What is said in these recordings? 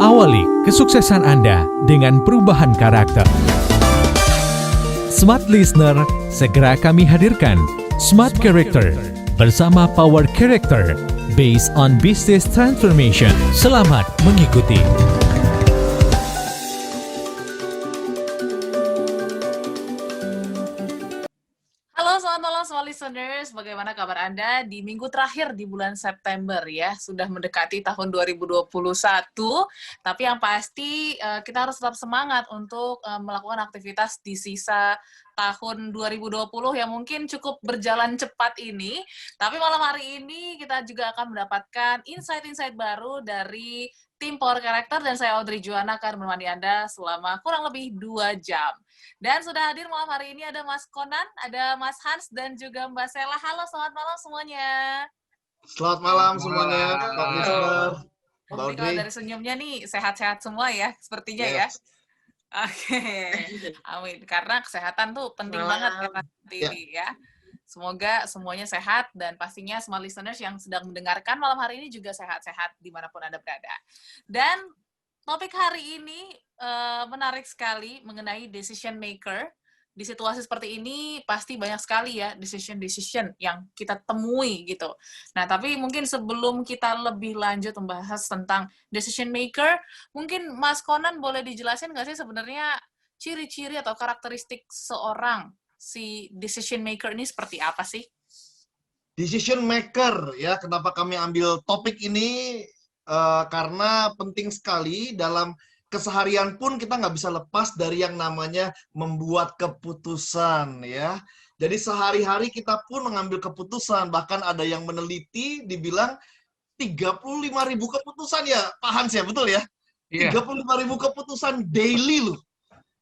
Awali kesuksesan Anda dengan perubahan karakter. Smart Listener, segera kami hadirkan Smart Character bersama Power Character based on Business Transformation. Selamat mengikuti. Halo, selamat malam semua listeners. Bagaimana kabar Anda di minggu terakhir di bulan September ya? Sudah mendekati tahun 2021, tapi yang pasti kita harus tetap semangat untuk melakukan aktivitas di sisa tahun 2020 yang mungkin cukup berjalan cepat ini. Tapi malam hari ini kita juga akan mendapatkan insight-insight baru dari tim Power Character dan saya Audrey Juwana akan menemani Anda selama kurang lebih 2 jam. Dan sudah hadir malam hari ini ada Mas Conan, ada Mas Hans, dan juga Mbak Sela. Halo, selamat malam semuanya. Selamat malam semuanya, Pak Listener, Mbak Jadi kalau Audrey. dari senyumnya nih, sehat-sehat semua ya, sepertinya ya. Yes. Oke, amin. Karena kesehatan tuh penting banget ya nanti ini ya. Semoga semuanya sehat dan pastinya semua listeners yang sedang mendengarkan malam hari ini juga sehat-sehat dimanapun Anda berada. Dan topik hari ini menarik sekali mengenai decision maker. Di situasi seperti ini pasti banyak sekali ya decision yang kita temui gitu. Nah, tapi mungkin sebelum kita lebih lanjut membahas tentang decision maker, mungkin Mas Conan boleh dijelasin nggak sih sebenarnya ciri-ciri atau karakteristik seorang si decision maker ini seperti apa sih? Decision maker, ya, kenapa kami ambil topik ini? Karena penting sekali dalam keseharian pun kita nggak bisa lepas dari yang namanya membuat keputusan, ya. Jadi sehari-hari kita pun mengambil keputusan, bahkan ada yang meneliti dibilang 35.000 keputusan ya, Pak Hans ya, betul ya? 35.000 keputusan daily loh.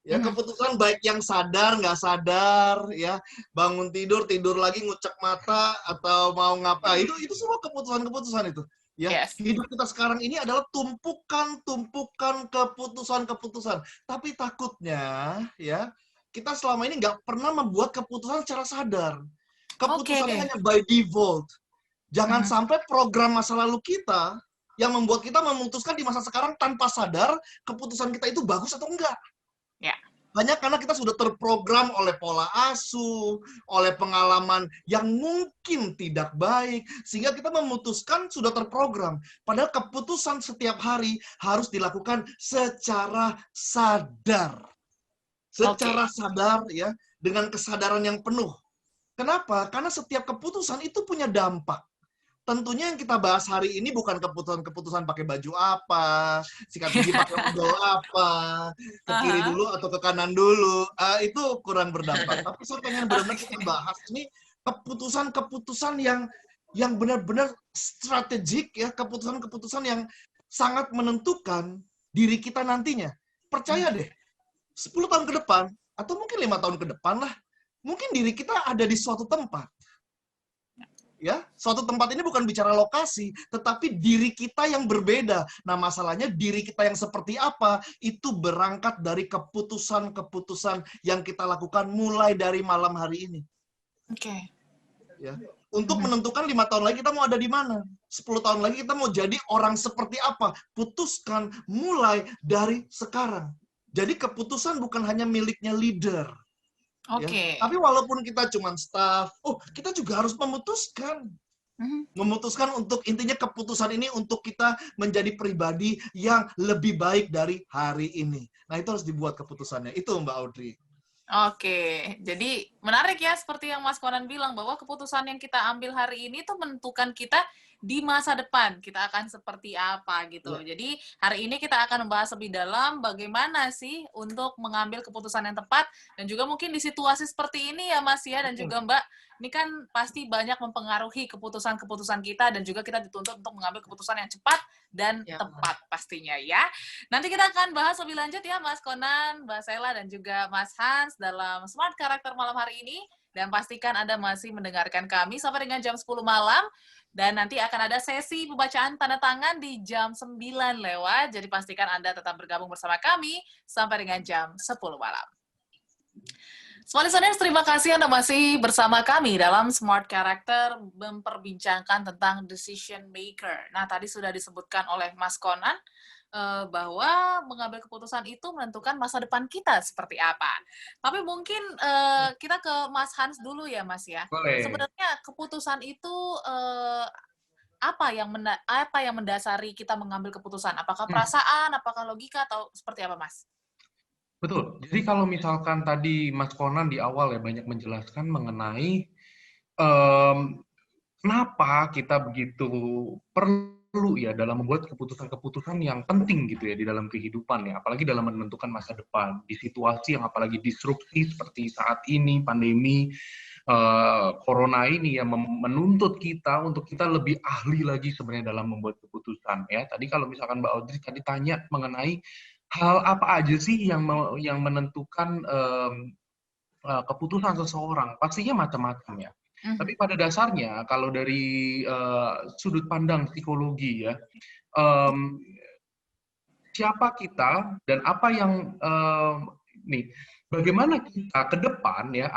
Ya, keputusan baik yang sadar, nggak sadar, ya, bangun tidur, tidur lagi, ngucek mata, atau mau ngapain, itu semua keputusan-keputusan itu. Ya, hidup kita sekarang ini adalah tumpukan keputusan-keputusan. Tapi takutnya, ya, kita selama ini nggak pernah membuat keputusan secara sadar. Keputusannya hanya by default. Jangan sampai program masa lalu kita yang membuat kita memutuskan di masa sekarang tanpa sadar keputusan kita itu bagus atau enggak. Ya. Hanya karena kita sudah terprogram oleh pola asuh, oleh pengalaman yang mungkin tidak baik, sehingga kita memutuskan sudah terprogram. Padahal keputusan setiap hari harus dilakukan secara sadar. Secara sadar, ya, dengan kesadaran yang penuh. Kenapa? Karena setiap keputusan itu punya dampak. Tentunya yang kita bahas hari ini bukan keputusan pakai baju apa, sikat gigi pakai odol apa, ke kiri dulu atau ke kanan dulu, itu kurang berdampak. Tapi saya pengen benar-benar kita bahas ini keputusan-keputusan yang benar-benar strategik, ya, keputusan-keputusan yang sangat menentukan diri kita nantinya. Percaya deh, 10 tahun ke depan, atau mungkin 5 tahun ke depan lah, mungkin diri kita ada di suatu tempat. Ya, suatu tempat ini bukan bicara lokasi, tetapi diri kita yang berbeda. Nah, masalahnya diri kita yang seperti apa, itu berangkat dari keputusan-keputusan yang kita lakukan mulai dari malam hari ini. Oke. Ya. Untuk menentukan 5 tahun lagi kita mau ada di mana. 10 tahun lagi kita mau jadi orang seperti apa. Putuskan mulai dari sekarang. Jadi keputusan bukan hanya miliknya leader. Ya. Tapi walaupun kita cuma staff, kita juga harus memutuskan. Memutuskan untuk intinya keputusan ini untuk kita menjadi pribadi yang lebih baik dari hari ini. Nah, itu harus dibuat keputusannya. Itu Mbak Audrey. Oke, jadi menarik ya seperti yang Mas Conan bilang bahwa keputusan yang kita ambil hari ini tuh menentukan kita di masa depan kita akan seperti apa gitu. Jadi hari ini kita akan membahas lebih dalam bagaimana sih untuk mengambil keputusan yang tepat dan juga mungkin di situasi seperti ini ya Mas ya dan juga Mbak, ini kan pasti banyak mempengaruhi keputusan-keputusan kita dan juga kita dituntut untuk mengambil keputusan yang cepat dan tepat pastinya ya. Nanti kita akan bahas lebih lanjut ya Mas Conan, Mbak Sela dan juga Mas Hans dalam Smart Character malam hari ini dan pastikan Anda masih mendengarkan kami sampai dengan jam 10 malam. Dan nanti akan ada sesi pembacaan tanda tangan di jam 9 lewat. Jadi pastikan Anda tetap bergabung bersama kami sampai dengan jam 10 malam. Smart Listeners, terima kasih Anda masih bersama kami dalam Smart Character memperbincangkan tentang decision maker. Nah, tadi sudah disebutkan oleh Mas Conan bahwa mengambil keputusan itu menentukan masa depan kita seperti apa. Tapi mungkin kita ke Mas Hans dulu ya, Mas ya. Boleh. Sebenarnya keputusan itu apa yang mendasari kita mengambil keputusan? Apakah perasaan, apakah logika, atau seperti apa, Mas? Betul. Jadi kalau misalkan tadi Mas Konan di awal ya banyak menjelaskan mengenai kenapa kita begitu perlu ya dalam membuat keputusan-keputusan yang penting gitu ya di dalam kehidupan ya, apalagi dalam menentukan masa depan di situasi yang apalagi disrupsi seperti saat ini pandemi corona ini yang menuntut kita untuk kita lebih ahli lagi sebenarnya dalam membuat keputusan ya. Tadi kalau misalkan Mbak Audrey tadi tanya mengenai hal apa aja sih yang menentukan keputusan seseorang, pastinya macam-macam ya. Tapi pada dasarnya kalau dari sudut pandang psikologi ya, siapa kita dan apa yang bagaimana kita ke depan ya,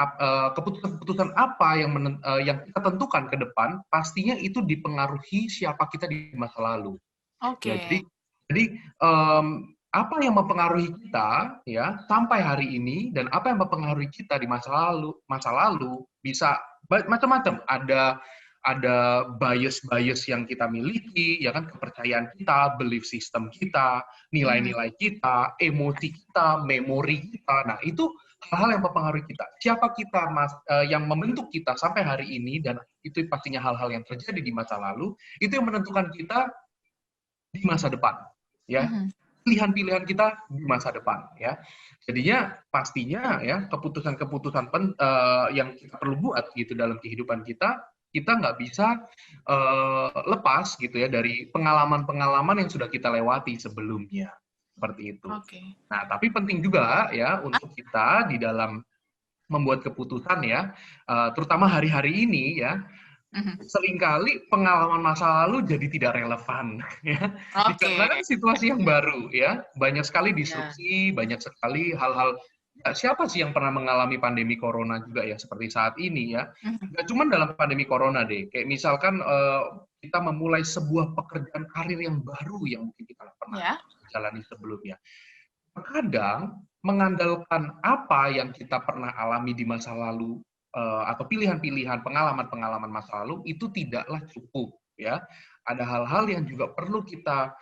keputusan-keputusan apa yang kita tentukan ke depan, pastinya itu dipengaruhi siapa kita di masa lalu. Oke. Ya, jadi apa yang mempengaruhi kita ya sampai hari ini dan apa yang mempengaruhi kita di masa lalu bisa macam-macam. Ada bias yang kita miliki, ya kan, kepercayaan kita, belief system kita, nilai-nilai kita, emosi kita, memori kita. Nah, itu hal-hal yang mempengaruhi kita. Siapa kita, yang membentuk kita sampai hari ini, dan itu pastinya hal-hal yang terjadi di masa lalu, itu yang menentukan kita di masa depan. Ya, pilihan-pilihan kita di masa depan. Ya, jadinya pastinya ya keputusan-keputusan yang kita perlu buat gitu dalam kehidupan kita nggak bisa lepas gitu ya dari pengalaman-pengalaman yang sudah kita lewati sebelumnya, seperti itu. Okay. Nah, tapi penting juga ya untuk kita di dalam membuat keputusan ya, terutama hari-hari ini ya, seringkali pengalaman masa lalu jadi tidak relevan ya, karena kan situasi yang baru ya, banyak sekali disrupsi, banyak sekali hal-hal. Siapa sih yang pernah mengalami pandemi corona juga ya seperti saat ini ya? Nggak cuma dalam pandemi corona deh, kayak misalkan kita memulai sebuah pekerjaan karir yang baru yang mungkin kita pernah jalani sebelumnya. Terkadang mengandalkan apa yang kita pernah alami di masa lalu atau pilihan-pilihan, pengalaman-pengalaman masa lalu itu tidaklah cukup ya. Ada hal-hal yang juga perlu kita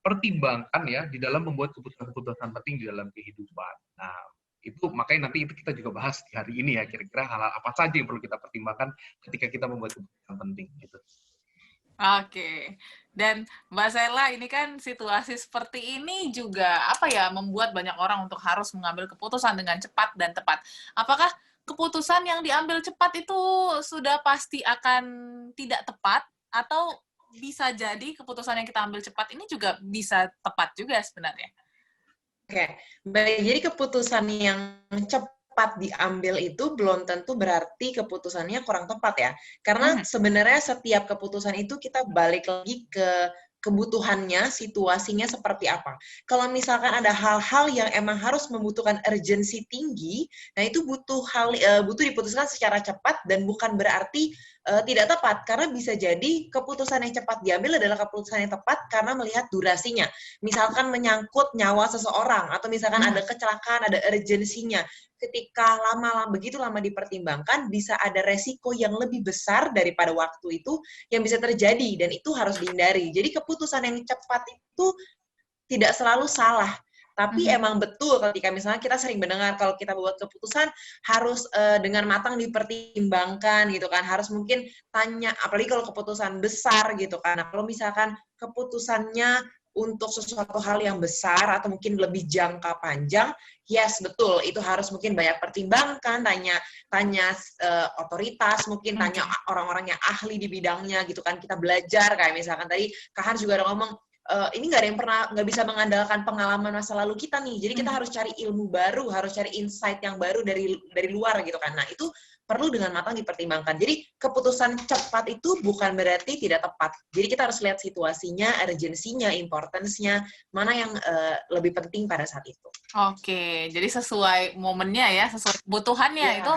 pertimbangkan ya di dalam membuat keputusan-keputusan penting di dalam kehidupan. Nah, itu makanya nanti itu kita juga bahas di hari ini ya, kira-kira hal-hal apa saja yang perlu kita pertimbangkan ketika kita membuat keputusan penting gitu. Oke. Dan Mbak Sela, ini kan situasi seperti ini juga membuat banyak orang untuk harus mengambil keputusan dengan cepat dan tepat. Apakah keputusan yang diambil cepat itu sudah pasti akan tidak tepat, atau bisa jadi keputusan yang kita ambil cepat ini juga bisa tepat juga sebenarnya? Oke, baik. Jadi keputusan yang cepat diambil itu belum tentu berarti keputusannya kurang tepat ya. Karena sebenarnya setiap keputusan itu kita balik lagi ke kebutuhannya, situasinya seperti apa. Kalau misalkan ada hal-hal yang emang harus membutuhkan urgensi tinggi, nah itu butuh diputuskan secara cepat dan bukan berarti tidak tepat, karena bisa jadi keputusan yang cepat diambil adalah keputusan yang tepat karena melihat durasinya. Misalkan menyangkut nyawa seseorang, atau misalkan ada kecelakaan, ada urgensinya. Ketika begitu lama dipertimbangkan, bisa ada resiko yang lebih besar daripada waktu itu yang bisa terjadi, dan itu harus dihindari. Jadi keputusan yang cepat itu tidak selalu salah. Tapi emang betul ketika misalnya kita sering mendengar kalau kita buat keputusan harus dengan matang dipertimbangkan gitu kan, harus mungkin tanya, apalagi kalau keputusan besar gitu kan. Nah, kalau misalkan keputusannya untuk sesuatu hal yang besar atau mungkin lebih jangka panjang, yes, betul, itu harus mungkin banyak pertimbangkan, tanya otoritas, mungkin tanya orang-orang yang ahli di bidangnya gitu kan, kita belajar, kayak misalkan tadi Kak Hans juga ada ngomong, ini nggak bisa mengandalkan pengalaman masa lalu kita nih, jadi kita harus cari ilmu baru, harus cari insight yang baru dari luar gitu kan. Nah, itu perlu dengan matang dipertimbangkan. Jadi keputusan cepat itu bukan berarti tidak tepat. Jadi kita harus lihat situasinya, urgensinya, importance-nya, mana yang lebih penting pada saat itu. Oke, jadi sesuai momennya ya, sesuai kebutuhannya itu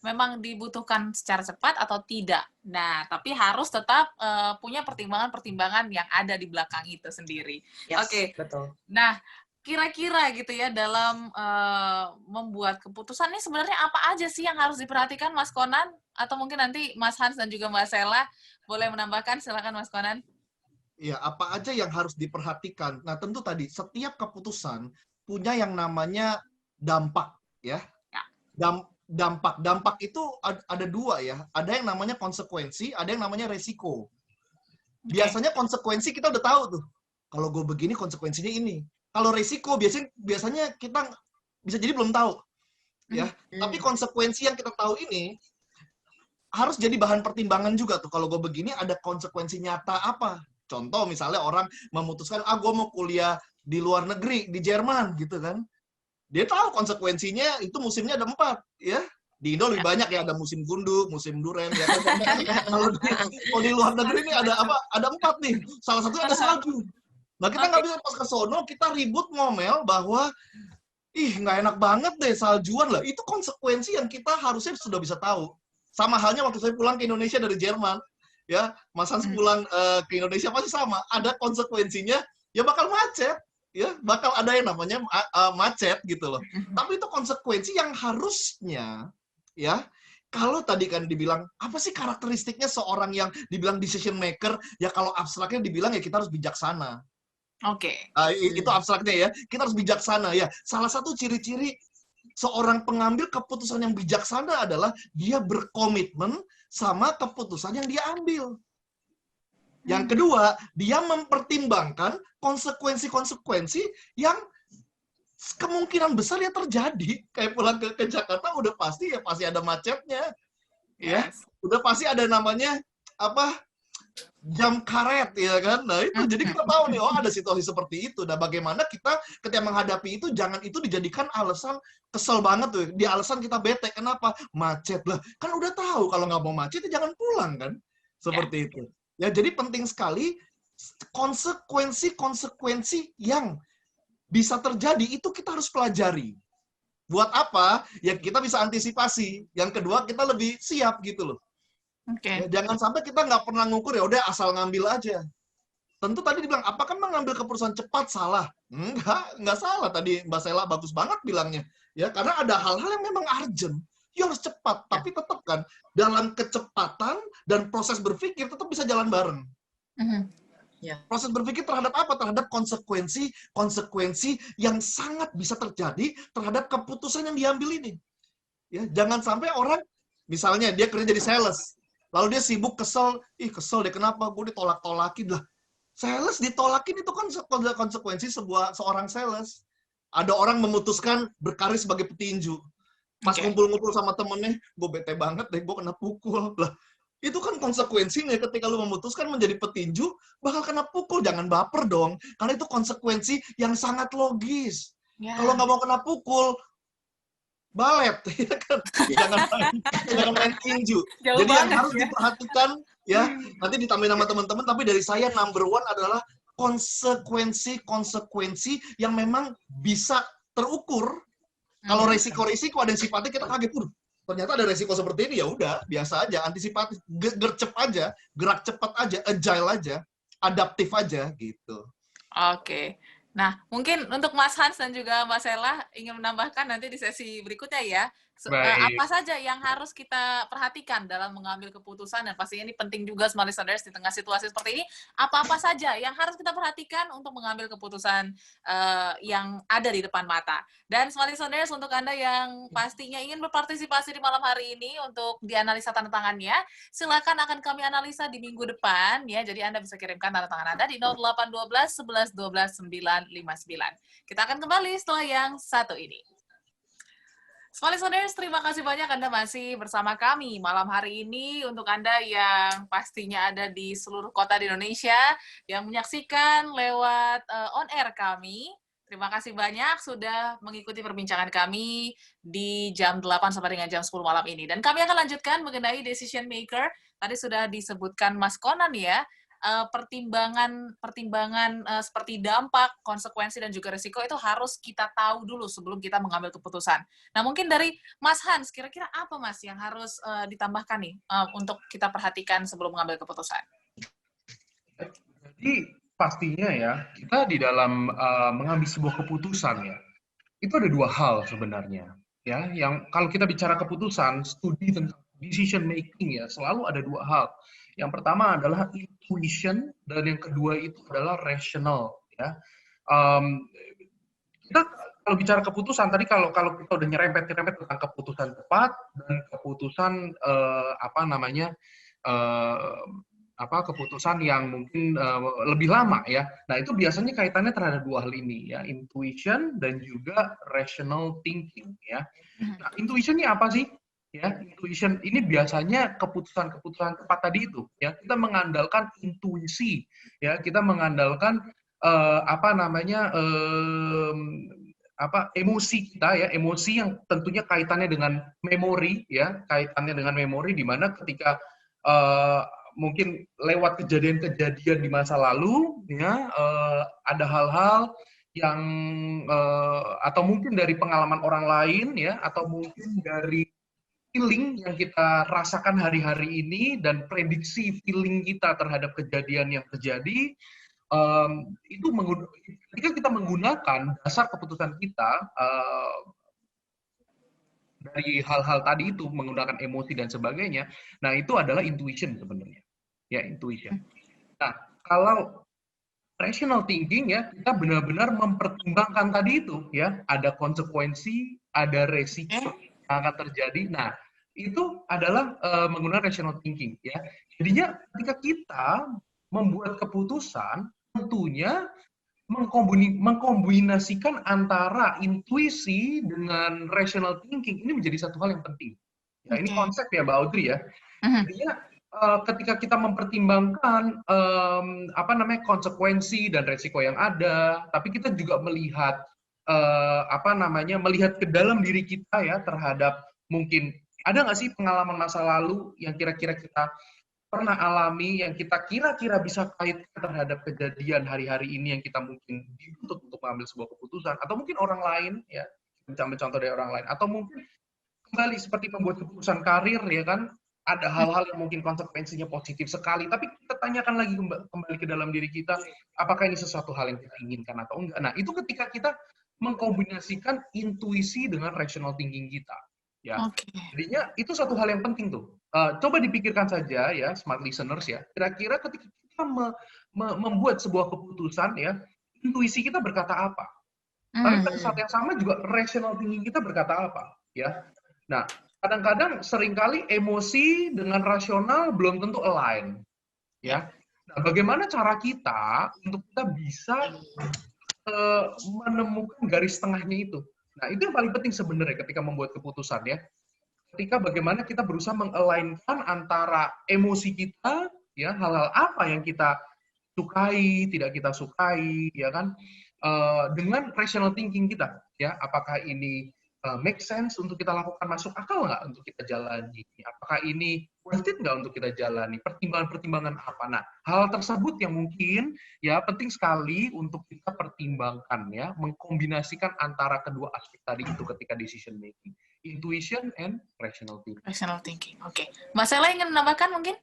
memang dibutuhkan secara cepat atau tidak. Nah, tapi harus tetap punya pertimbangan-pertimbangan yang ada di belakang itu sendiri. Yes, Oke. betul. Nah, kira-kira gitu ya dalam membuat keputusan ini sebenarnya apa aja sih yang harus diperhatikan, Mas Konan? Atau mungkin nanti Mas Hans dan juga Mbak Sela boleh menambahkan, silakan Mas Konan. Ya, apa aja yang harus diperhatikan? Nah, tentu tadi setiap keputusan punya yang namanya dampak, ya. Dampak itu ada dua ya. Ada yang namanya konsekuensi, ada yang namanya resiko. Biasanya konsekuensi kita udah tahu tuh. Kalau gue begini konsekuensinya ini. Kalau resiko biasanya kita bisa jadi belum tahu, ya. Tapi konsekuensi yang kita tahu ini harus jadi bahan pertimbangan juga tuh. Kalau gue begini ada konsekuensi nyata apa? Contoh misalnya orang memutuskan, gue mau kuliah di luar negeri, di Jerman gitu kan. Dia tahu konsekuensinya itu musimnya ada 4, ya. Di Indo lebih banyak ya, ada musim gundu, musim duren, ya. Kalau di luar negeri ini ada apa? Ada 4 nih. Salah satunya ada salju. Nah, kita nggak bisa pas ke sono, kita ribut ngomel bahwa nggak enak banget deh saljuan lah. Itu konsekuensi yang kita harusnya sudah bisa tahu. Sama halnya waktu saya pulang ke Indonesia dari Jerman, ya, Mas Hans pulang ke Indonesia masih sama. Ada konsekuensinya, ya bakal macet, ya, bakal ada yang namanya macet gitu loh. Tapi itu konsekuensi yang harusnya, ya, kalau tadi kan dibilang, apa sih karakteristiknya seorang yang dibilang decision maker, ya kalau abstraknya dibilang ya kita harus bijaksana. Oke. Itu abstraknya ya, kita harus bijaksana ya. Salah satu ciri-ciri seorang pengambil keputusan yang bijaksana adalah dia berkomitmen sama keputusan yang dia ambil. Yang kedua, dia mempertimbangkan konsekuensi-konsekuensi yang kemungkinan besar ya terjadi. Kayak pulang ke Jakarta udah pasti ya pasti ada macetnya. Ya, udah pasti ada namanya apa? Jam karet ya kan. Nah, itu jadi kita tahu nih, ada situasi seperti itu. Nah, bagaimana kita ketika menghadapi itu jangan itu dijadikan alasan kesel banget tuh. Di alasan kita bete. Kenapa? Macet lah. Kan udah tahu kalau nggak mau macet ya jangan pulang kan. Seperti itu. Ya, jadi penting sekali konsekuensi-konsekuensi yang bisa terjadi itu kita harus pelajari. Buat apa? Ya kita bisa antisipasi. Yang kedua, kita lebih siap gitu loh. Ya, jangan sampai kita nggak pernah ngukur, ya udah asal ngambil aja. Tentu tadi dibilang, apakah mengambil keputusan cepat salah? Nggak salah. Tadi Mbak Sela bagus banget bilangnya. Ya, karena ada hal-hal yang memang urgent. Ya harus cepat, tapi tetap kan dalam kecepatan dan proses berpikir tetap bisa jalan bareng. Proses berpikir terhadap apa? Terhadap konsekuensi yang sangat bisa terjadi terhadap keputusan yang diambil ini. Ya, jangan sampai orang, misalnya dia kerja jadi sales, lalu dia sibuk kesel deh kenapa gue ditolak-tolakin lah. Sales ditolakin itu kan konsekuensi seorang sales. Ada orang memutuskan berkarir sebagai petinju. Pas ngumpul-ngumpul sama temennya, gue bete banget deh, gue kena pukul. Lah, itu kan konsekuensinya ketika lu memutuskan menjadi petinju, bakal kena pukul. Jangan baper dong, karena itu konsekuensi yang sangat logis. Kalau nggak mau kena pukul, balet, ya kan? Jangan main tinju. Jadi yang harus diperhatikan, ya, nanti ditambahin sama teman-teman, tapi dari saya number one adalah konsekuensi yang memang bisa terukur. Kalau resiko-resiko ada yang sifatnya kita kaget, ternyata ada resiko seperti ini, ya udah biasa aja, antisipatif, gercep aja, gerak cepat aja, agile aja, adaptif aja gitu. Oke. Nah, mungkin untuk Mas Hans dan juga Mbak Sela ingin menambahkan nanti di sesi berikutnya ya. Apa saja yang harus kita perhatikan dalam mengambil keputusan, dan pastinya ini penting juga smart listeners di tengah situasi seperti ini, apa-apa saja yang harus kita perhatikan untuk mengambil keputusan yang ada di depan mata. Dan smart listeners, untuk Anda yang pastinya ingin berpartisipasi di malam hari ini untuk dianalisa tanda tangannya, silakan akan kami analisa di minggu depan ya. Jadi Anda bisa kirimkan tanda tangan Anda di 0812 11 12 959. Kita akan kembali setelah yang satu ini. Smart listeners, terima kasih banyak Anda masih bersama kami malam hari ini. Untuk Anda yang pastinya ada di seluruh kota di Indonesia, yang menyaksikan lewat on-air kami, terima kasih banyak sudah mengikuti perbincangan kami di jam 8 sampai dengan jam 10 malam ini. Dan kami akan lanjutkan mengenai decision maker. Tadi sudah disebutkan Mas Konan ya, pertimbangan seperti dampak, konsekuensi dan juga risiko itu harus kita tahu dulu sebelum kita mengambil keputusan. Nah, mungkin dari Mas Hans, kira-kira apa Mas yang harus ditambahkan nih untuk kita perhatikan sebelum mengambil keputusan? Jadi pastinya ya, kita di dalam mengambil sebuah keputusan ya, itu ada dua hal sebenarnya. Ya, yang kalau kita bicara keputusan, studi tentang decision making ya, selalu ada dua hal. Yang pertama adalah intuition dan yang kedua itu adalah rational. Ya, kita kalau bicara keputusan tadi kalau kita udah nyerempet tentang keputusan tepat dan keputusan keputusan yang mungkin lebih lama ya. Nah, itu biasanya kaitannya terhadap dua hal ini ya, intuition dan juga rational thinking ya. Nah, intuition ini apa sih? Ya, intuition ini biasanya keputusan-keputusan tepat tadi itu ya. Kita mengandalkan intuisi ya, kita mengandalkan emosi kita ya, emosi yang tentunya kaitannya dengan memori ya, di mana ketika mungkin lewat kejadian-kejadian di masa lalu ya, ada hal-hal yang atau mungkin dari pengalaman orang lain ya, atau mungkin dari feeling yang kita rasakan hari-hari ini dan prediksi feeling kita terhadap kejadian yang terjadi, itu ketika kita menggunakan dasar keputusan kita dari hal-hal tadi itu, menggunakan emosi dan sebagainya, nah itu adalah intuition sebenarnya, ya intuition. Nah, kalau rational thinking ya, kita benar-benar mempertimbangkan tadi itu ya, ada konsekuensi, ada resiko yang akan terjadi. Nah, itu adalah menggunakan rational thinking ya. Jadinya ketika kita membuat keputusan, tentunya mengkombinasikan antara intuisi dengan rational thinking ini menjadi satu hal yang penting. Ya, ini konsep ya Mbak Audrey ya. Jadinya ketika kita mempertimbangkan konsekuensi dan resiko yang ada, tapi kita juga melihat melihat ke dalam diri kita ya, terhadap mungkin ada nggak sih pengalaman masa lalu yang kira-kira kita pernah alami, yang kita kira-kira bisa kaitkan terhadap kejadian hari-hari ini yang kita mungkin dituntut untuk mengambil sebuah keputusan, atau mungkin orang lain ya, ambil contoh dari orang lain, atau mungkin kembali seperti membuat keputusan karir ya kan, ada hal-hal yang mungkin konsekuensinya positif sekali, tapi kita tanyakan lagi kembali ke dalam diri kita, apakah ini sesuatu hal yang kita inginkan atau enggak. Nah, itu ketika kita mengkombinasikan intuisi dengan rational thinking kita. Ya, jadinya itu satu hal yang penting tuh. Coba dipikirkan saja ya, smart listeners ya. Kira-kira ketika kita membuat sebuah keputusan ya, intuisi kita berkata apa? Tapi pada saat yang sama juga rational thinking kita berkata apa? Ya. Nah, kadang-kadang seringkali emosi dengan rasional belum tentu align. Ya. Nah, bagaimana cara kita untuk kita bisa menemukan garis tengahnya itu? Nah, itu yang paling penting sebenarnya ketika membuat keputusan ya. Ketika bagaimana kita berusaha mengalainkan antara emosi kita, ya, hal-hal apa yang kita sukai, tidak kita sukai, ya kan, dengan rational thinking kita, ya, apakah ini make sense untuk kita lakukan, masuk akal nggak untuk kita jalani, apakah ini worth it nggak untuk kita jalani, pertimbangan-pertimbangan apa. Nah, hal tersebut yang mungkin ya penting sekali untuk kita pertimbangkan ya, mengkombinasikan antara kedua aspek tadi itu ketika decision making, intuition and rational thinking. Rational thinking, oke. Mbak Sela ingin menambahkan mungkin?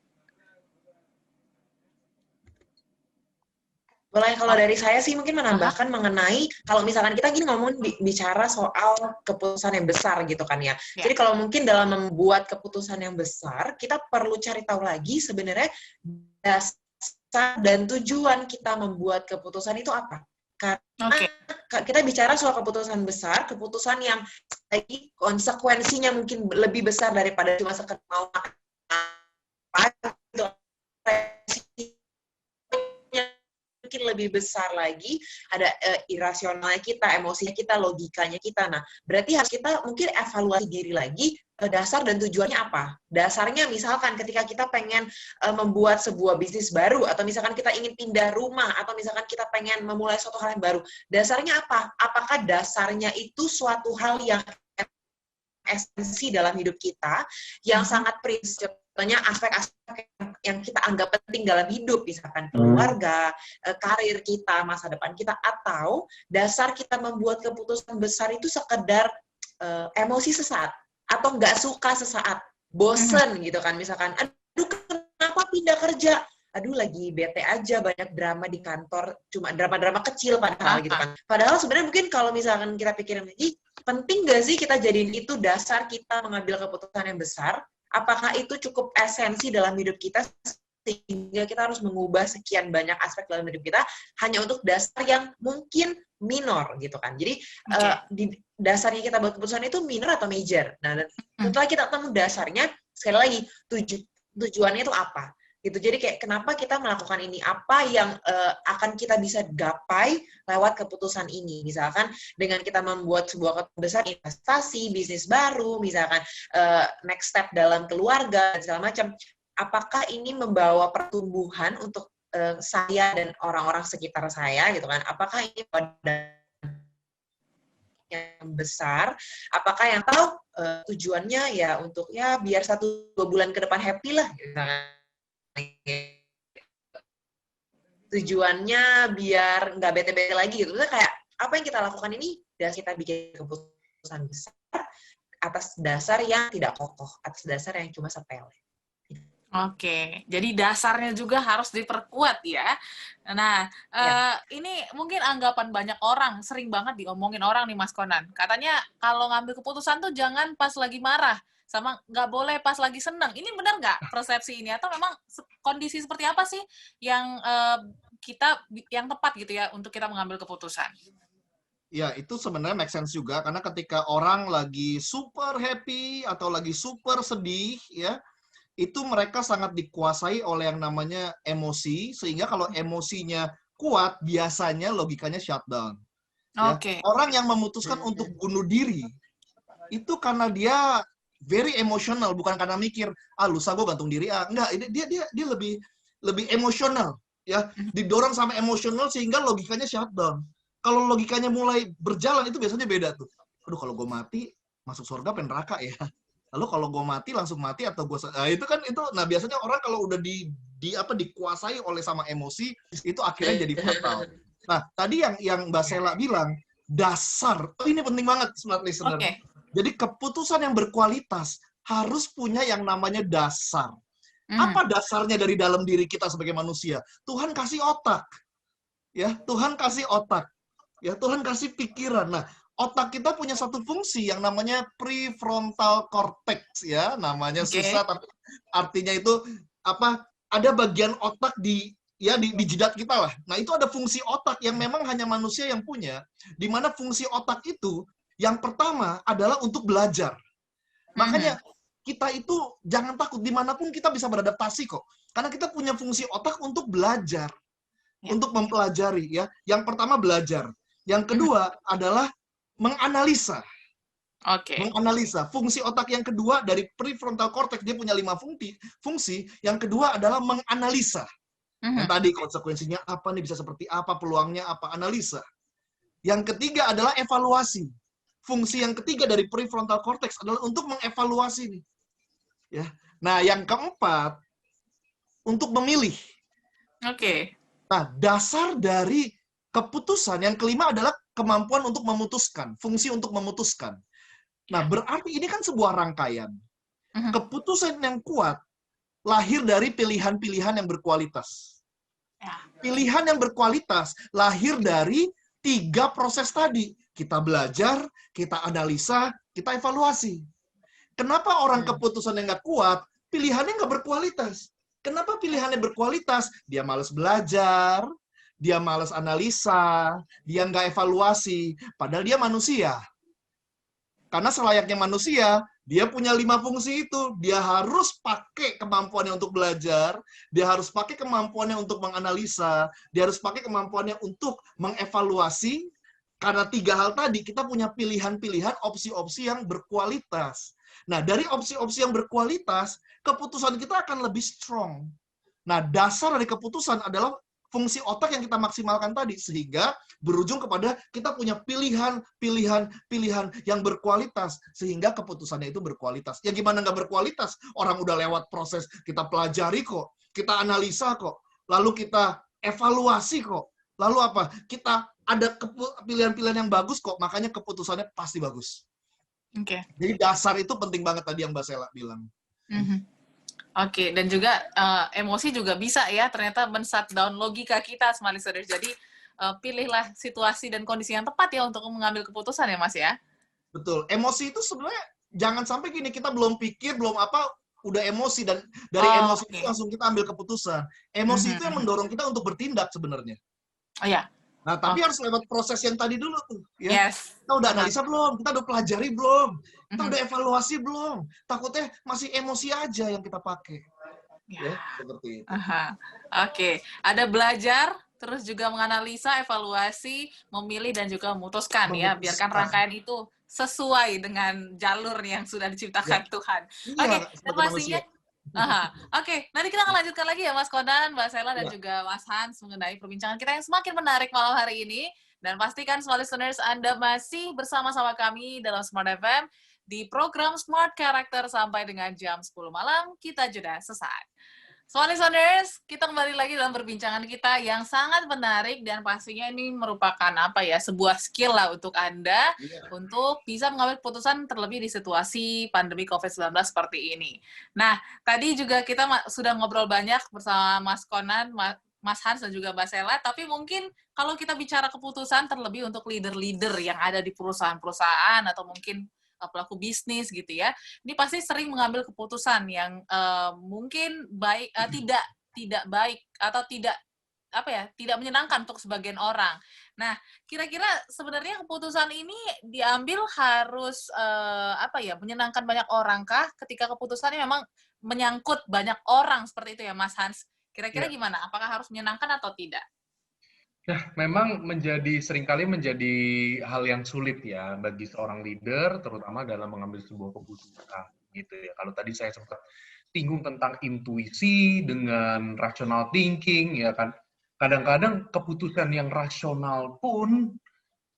Boleh, kalau dari saya sih mungkin menambahkan mengenai kalau misalkan kita gini ngomong bicara soal keputusan yang besar gitu kan ya. Jadi kalau mungkin dalam membuat keputusan yang besar, kita perlu cari tahu lagi sebenarnya dasar dan tujuan kita membuat keputusan itu apa. Karena kita bicara soal keputusan besar, keputusan yang lagi konsekuensinya mungkin lebih besar daripada cuma sekedar mau makan apa gitu. Mungkin lebih besar lagi, ada irasionalnya kita, emosinya kita, logikanya kita. Nah, berarti harus kita mungkin evaluasi diri lagi, dasar dan tujuannya apa. Dasarnya misalkan ketika kita pengen membuat sebuah bisnis baru, atau misalkan kita ingin pindah rumah, atau misalkan kita pengen memulai suatu hal yang baru. Dasarnya apa? Apakah dasarnya itu suatu hal yang esensi dalam hidup kita, yang sangat prinsip contohnya aspek-aspek yang kita anggap penting dalam hidup, misalkan keluarga, karir kita, masa depan kita, atau dasar kita membuat keputusan besar itu sekedar emosi sesaat, atau nggak suka sesaat, bosen gitu kan, misalkan, aduh kenapa pindah kerja? Aduh lagi bete aja, banyak drama di kantor, cuma drama-drama kecil padahal gitu kan. Padahal sebenarnya mungkin kalau misalkan kita pikirin, penting nggak sih kita jadiin itu dasar kita mengambil keputusan yang besar? Apakah itu cukup esensi dalam hidup kita sehingga kita harus mengubah sekian banyak aspek dalam hidup kita hanya untuk dasar yang mungkin minor gitu kan. Jadi di dasarnya kita buat keputusan itu minor atau major. Nah, setelah kita ketemu dasarnya, sekali lagi tujuannya itu apa? Gitu. Jadi kayak kenapa kita melakukan ini? Apa yang akan kita bisa gapai lewat keputusan ini? Misalkan dengan kita membuat sebuah keputusan besar, investasi, bisnis baru, misalkan next step dalam keluarga, dan segala macam. Apakah ini membawa pertumbuhan untuk saya dan orang-orang sekitar saya gitu kan? Apakah ini yang besar? Apakah yang tahu tujuannya ya untuk ya biar 1-2 bulan ke depan happy lah gitu kan? Tujuannya biar nggak bete-bete lagi gitu. Terus kayak apa yang kita lakukan ini dan kita bikin keputusan besar atas dasar yang tidak kokoh, atas dasar yang cuma sepele. Oke, jadi dasarnya juga harus diperkuat ya. Nah, ini mungkin anggapan banyak orang, sering banget diomongin orang nih Mas Konan. Katanya kalau ngambil keputusan tuh jangan pas lagi marah, sama nggak boleh pas lagi seneng. Ini benar nggak persepsi ini? Atau memang kondisi seperti apa sih yang yang tepat gitu ya untuk kita mengambil keputusan? Ya, itu sebenarnya make sense juga, karena ketika orang lagi super happy atau lagi super sedih, ya, itu mereka sangat dikuasai oleh yang namanya emosi, sehingga kalau emosinya kuat, biasanya logikanya shutdown. Ya. Oke. Orang yang memutuskan untuk bunuh diri, itu karena dia very emotional, bukan karena mikir, lusa gue gantung diri, enggak, dia lebih emosional, ya, didorong sama emosional sehingga logikanya shutdown. Kalau logikanya mulai berjalan, itu biasanya beda tuh. Aduh, kalau gue mati, masuk surga apa neraka ya? Lalu kalau gue mati langsung mati atau gue nah biasanya orang kalau udah dikuasai oleh sama emosi itu akhirnya jadi fatal. Nah, tadi yang Mbak Sela bilang dasar. Ini penting banget smart listener. Okay. Jadi keputusan yang berkualitas harus punya yang namanya dasar. Apa dasarnya dari dalam diri kita sebagai manusia? Tuhan kasih otak. Ya, Tuhan kasih otak. Ya, Tuhan kasih pikiran. Nah, otak kita punya satu fungsi yang namanya prefrontal cortex, ya, namanya susah tapi artinya itu apa? Ada bagian otak di jidat kita lah. Nah, itu ada fungsi otak yang memang hanya manusia yang punya, di mana fungsi otak itu yang pertama adalah untuk belajar. Makanya kita itu jangan takut, dimanapun kita bisa beradaptasi kok. Karena kita punya fungsi otak untuk belajar, untuk mempelajari, ya. Yang pertama belajar. Yang kedua adalah menganalisa. Menganalisa. Fungsi otak yang kedua dari prefrontal cortex, dia punya 5 fungsi. Yang kedua adalah menganalisa. Yang tadi konsekuensinya apa nih, bisa seperti apa, peluangnya apa, analisa. Yang ketiga adalah evaluasi. Fungsi yang ketiga dari prefrontal cortex adalah untuk mengevaluasi nih. Ya. Nah, yang keempat untuk memilih. Nah, dasar dari keputusan yang kelima adalah kemampuan untuk memutuskan, fungsi untuk memutuskan. Nah, berarti ini kan sebuah rangkaian. Keputusan yang kuat lahir dari pilihan-pilihan yang berkualitas. Pilihan yang berkualitas lahir dari 3 proses tadi. Kita belajar, kita analisa, kita evaluasi. Kenapa orang keputusan yang nggak kuat, pilihannya nggak berkualitas? Kenapa pilihannya berkualitas? Dia malas belajar, dia malas analisa, dia nggak evaluasi, padahal dia manusia. Karena selayaknya manusia, dia punya 5 fungsi itu. Dia harus pakai kemampuannya untuk belajar, dia harus pakai kemampuannya untuk menganalisa, dia harus pakai kemampuannya untuk mengevaluasi. Karena 3 hal tadi, kita punya pilihan-pilihan, opsi-opsi yang berkualitas. Nah, dari opsi-opsi yang berkualitas, keputusan kita akan lebih strong. Nah, dasar dari keputusan adalah fungsi otak yang kita maksimalkan tadi, sehingga berujung kepada kita punya pilihan yang berkualitas, sehingga keputusannya itu berkualitas. Ya gimana nggak berkualitas? Orang udah lewat proses, kita pelajari kok, kita analisa kok, lalu kita evaluasi kok, lalu apa? Kita ada pilihan-pilihan yang bagus kok, makanya keputusannya pasti bagus. Oke. Jadi dasar itu penting banget tadi yang Mbak Sela bilang. Oke, dan juga emosi juga bisa ya ternyata men-shutdown logika kita, smart listeners. Jadi pilihlah situasi dan kondisi yang tepat ya untuk mengambil keputusan ya Mas ya. Betul. Emosi itu sebenarnya jangan sampai gini, kita belum pikir, belum apa, udah emosi, dan dari emosi itu langsung kita ambil keputusan. Emosi itu yang mendorong kita untuk bertindak sebenarnya. Oh ya. Nah, tapi harus lewat proses yang tadi dulu tuh. Ya. Yes. Kita udah analisa belum? Kita udah pelajari belum? Kita udah evaluasi belum? Takutnya masih emosi aja yang kita pakai. Ya, seperti itu. Oke. Ada belajar, terus juga menganalisa, evaluasi, memilih, dan juga memutuskan. Ya. Biarkan rangkaian itu sesuai dengan jalur yang sudah diciptakan Tuhan. Oke, dan pastinya Oke, nanti kita akan lanjutkan lagi ya Mas Conan, Mbak Sela, dan juga Mas Hans mengenai perbincangan kita yang semakin menarik malam hari ini. Dan pastikan smart listeners Anda masih bersama-sama kami dalam Smart FM di program Smart Character sampai dengan jam 10 malam. Kita jeda sesaat. Smart listeners, kita kembali lagi dalam perbincangan kita yang sangat menarik, dan pastinya ini merupakan sebuah skill lah untuk Anda untuk bisa mengambil keputusan terlebih di situasi pandemi COVID-19 seperti ini. Nah, tadi juga kita sudah ngobrol banyak bersama Mas Conan, Mas Hans, dan juga Mbak Sela, tapi mungkin kalau kita bicara keputusan terlebih untuk leader-leader yang ada di perusahaan-perusahaan atau mungkin pelaku bisnis gitu ya, ini pasti sering mengambil keputusan yang mungkin tidak baik atau tidak menyenangkan untuk sebagian orang. Nah, kira-kira sebenarnya keputusan ini diambil harus menyenangkan banyak orang kah? Ketika keputusannya memang menyangkut banyak orang seperti itu ya, Mas Hans. Kira-kira gimana? Apakah harus menyenangkan atau tidak? Nah, memang seringkali menjadi hal yang sulit ya bagi seorang leader, terutama dalam mengambil sebuah keputusan, gitu ya. Kalau tadi saya sempat singgung tentang intuisi dengan rational thinking, ya kan. Kadang-kadang keputusan yang rasional pun,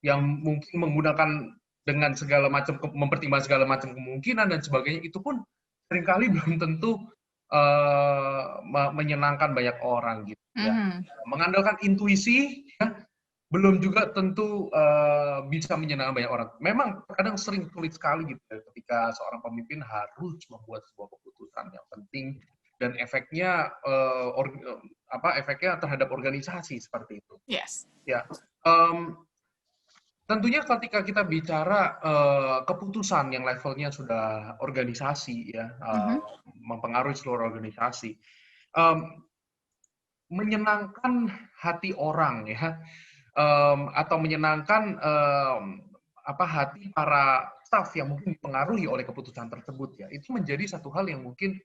yang mungkin menggunakan dengan segala macam, mempertimbangkan segala macam kemungkinan dan sebagainya, itu pun seringkali belum tentu menyenangkan banyak orang gitu ya. Mengandalkan intuisi ya, belum juga tentu bisa menyenangkan banyak orang. Memang kadang sering sulit sekali gitu ya, ketika seorang pemimpin harus membuat sebuah keputusan yang penting dan efeknya efeknya terhadap organisasi seperti itu. Yes. Ya. Tentunya ketika kita bicara keputusan yang levelnya sudah organisasi ya, mempengaruhi seluruh organisasi, menyenangkan hati orang ya, atau menyenangkan hati para staff yang mungkin dipengaruhi oleh keputusan tersebut ya, itu menjadi satu hal yang mungkin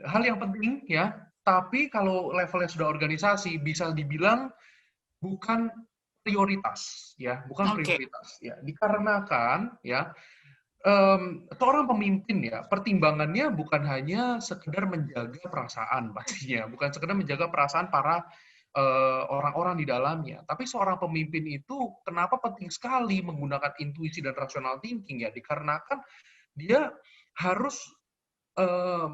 hal yang penting ya, tapi kalau levelnya sudah organisasi bisa dibilang bukan prioritas ya, prioritas ya, dikarenakan ya seorang pemimpin ya, pertimbangannya bukan hanya sekedar menjaga perasaan pastinya, bukan sekedar menjaga perasaan para orang-orang di dalamnya, tapi seorang pemimpin itu kenapa penting sekali menggunakan intuisi dan rational thinking ya, dikarenakan dia harus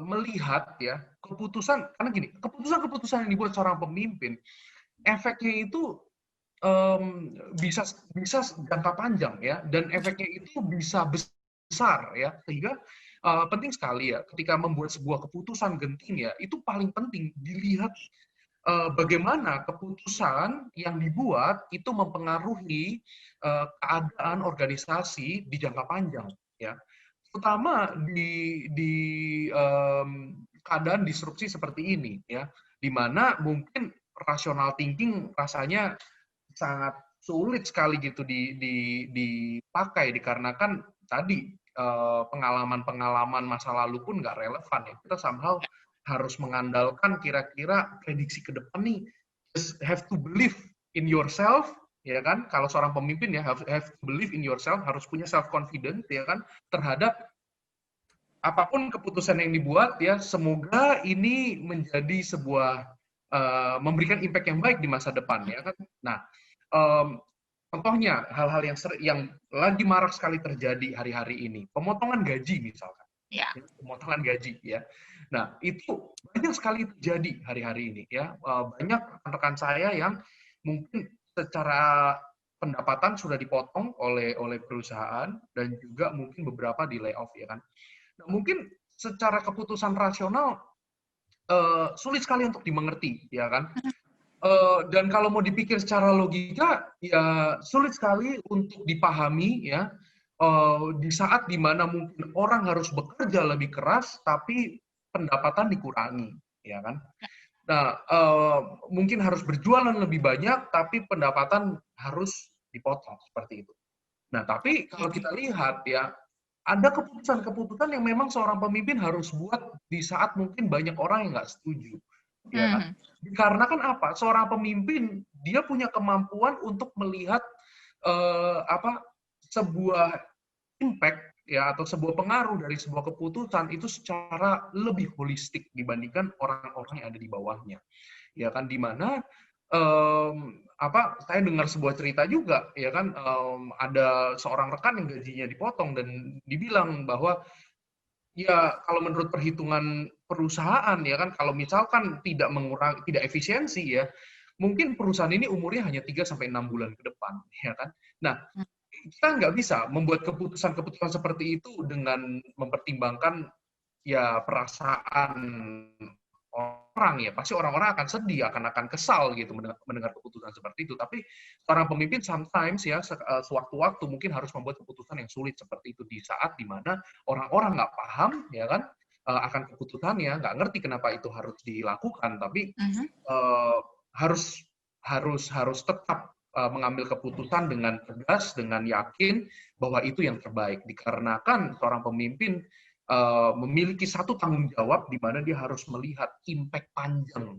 melihat ya keputusan, karena gini, keputusan yang dibuat seorang pemimpin efeknya itu bisa jangka panjang ya, dan efeknya itu bisa besar ya, sehingga penting sekali ya ketika membuat sebuah keputusan genting ya, itu paling penting dilihat bagaimana keputusan yang dibuat itu mempengaruhi keadaan organisasi di jangka panjang ya, terutama di keadaan disrupsi seperti ini ya, di mana mungkin rational thinking rasanya sangat sulit sekali gitu dipakai, dikarenakan tadi pengalaman-pengalaman masa lalu pun nggak relevan ya. Kita somehow harus mengandalkan kira-kira prediksi ke depan nih, just have to believe in yourself ya kan. Kalau seorang pemimpin ya have to believe in yourself, harus punya self confidence ya kan terhadap apapun keputusan yang dibuat ya. Semoga ini menjadi sebuah memberikan impact yang baik di masa depan, ya kan? Nah, contohnya hal-hal yang lagi marak sekali terjadi hari-hari ini, pemotongan gaji misalkan, Ya. pemotongan gaji, ya. Nah, itu banyak sekali terjadi hari-hari ini, ya. Banyak rekan saya yang mungkin secara pendapatan sudah dipotong oleh perusahaan dan juga mungkin beberapa di layoff, ya kan. Nah, mungkin secara keputusan rasional sulit sekali untuk dimengerti, ya kan. Dan kalau mau dipikir secara logika, ya sulit sekali untuk dipahami, ya, di saat dimana mungkin orang harus bekerja lebih keras, tapi pendapatan dikurangi, ya kan? Nah, mungkin harus berjualan lebih banyak, tapi pendapatan harus dipotong, seperti itu. Nah, tapi kalau kita lihat, ya, ada keputusan-keputusan yang memang seorang pemimpin harus buat di saat mungkin banyak orang yang nggak setuju, ya kan? Dikarenakan apa? Seorang pemimpin dia punya kemampuan untuk melihat sebuah impact, ya, atau sebuah pengaruh dari sebuah keputusan itu secara lebih holistik dibandingkan orang-orang yang ada di bawahnya, ya kan? Di mana saya dengar sebuah cerita juga, ya kan, ada seorang rekan yang gajinya dipotong dan dibilang bahwa ya, kalau menurut perhitungan perusahaan, ya kan, kalau misalkan tidak efisiensi, ya, mungkin perusahaan ini umurnya hanya 3-6 bulan ke depan, ya kan. Nah, kita nggak bisa membuat keputusan-keputusan seperti itu dengan mempertimbangkan, ya, perasaan orang, ya. Pasti orang-orang akan sedih, akan kesal gitu mendengar keputusan seperti itu. Tapi seorang pemimpin sometimes, ya, sewaktu-waktu mungkin harus membuat keputusan yang sulit seperti itu di saat dimana orang-orang nggak paham, ya kan, akan keputusannya, nggak ngerti kenapa itu harus dilakukan, tapi harus tetap mengambil keputusan dengan tegas, dengan yakin bahwa itu yang terbaik. Dikarenakan seorang pemimpin memiliki satu tanggung jawab di mana dia harus melihat impact panjang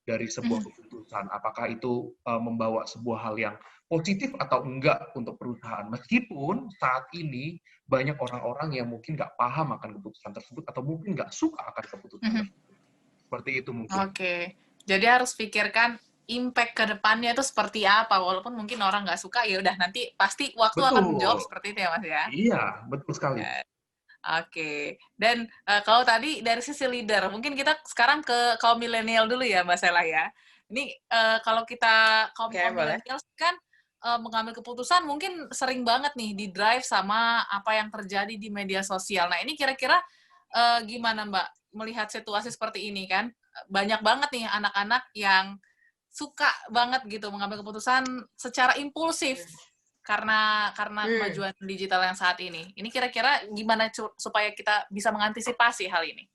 dari sebuah keputusan. Apakah itu membawa sebuah hal yang positif atau enggak untuk perusahaan. Meskipun saat ini banyak orang-orang yang mungkin nggak paham akan keputusan tersebut atau mungkin nggak suka akan keputusan tersebut. Seperti itu mungkin. Oke. Jadi harus pikirkan impact ke depannya itu seperti apa. Walaupun mungkin orang nggak suka, ya udah nanti pasti waktu akan menjawab seperti itu ya, Mas, ya? Iya, betul sekali. Oke. Dan kalau tadi dari sisi leader, mungkin kita sekarang ke kaum milenial dulu ya, Mbak Sela, ya. Ini kalau kita kaum milenial kan mengambil keputusan mungkin sering banget nih di-drive sama apa yang terjadi di media sosial. Nah, ini kira-kira gimana, Mbak, melihat situasi seperti ini kan? Banyak banget nih anak-anak yang suka banget gitu mengambil keputusan secara impulsif karena kemajuan digital yang saat ini. Ini kira-kira gimana supaya kita bisa mengantisipasi hal ini?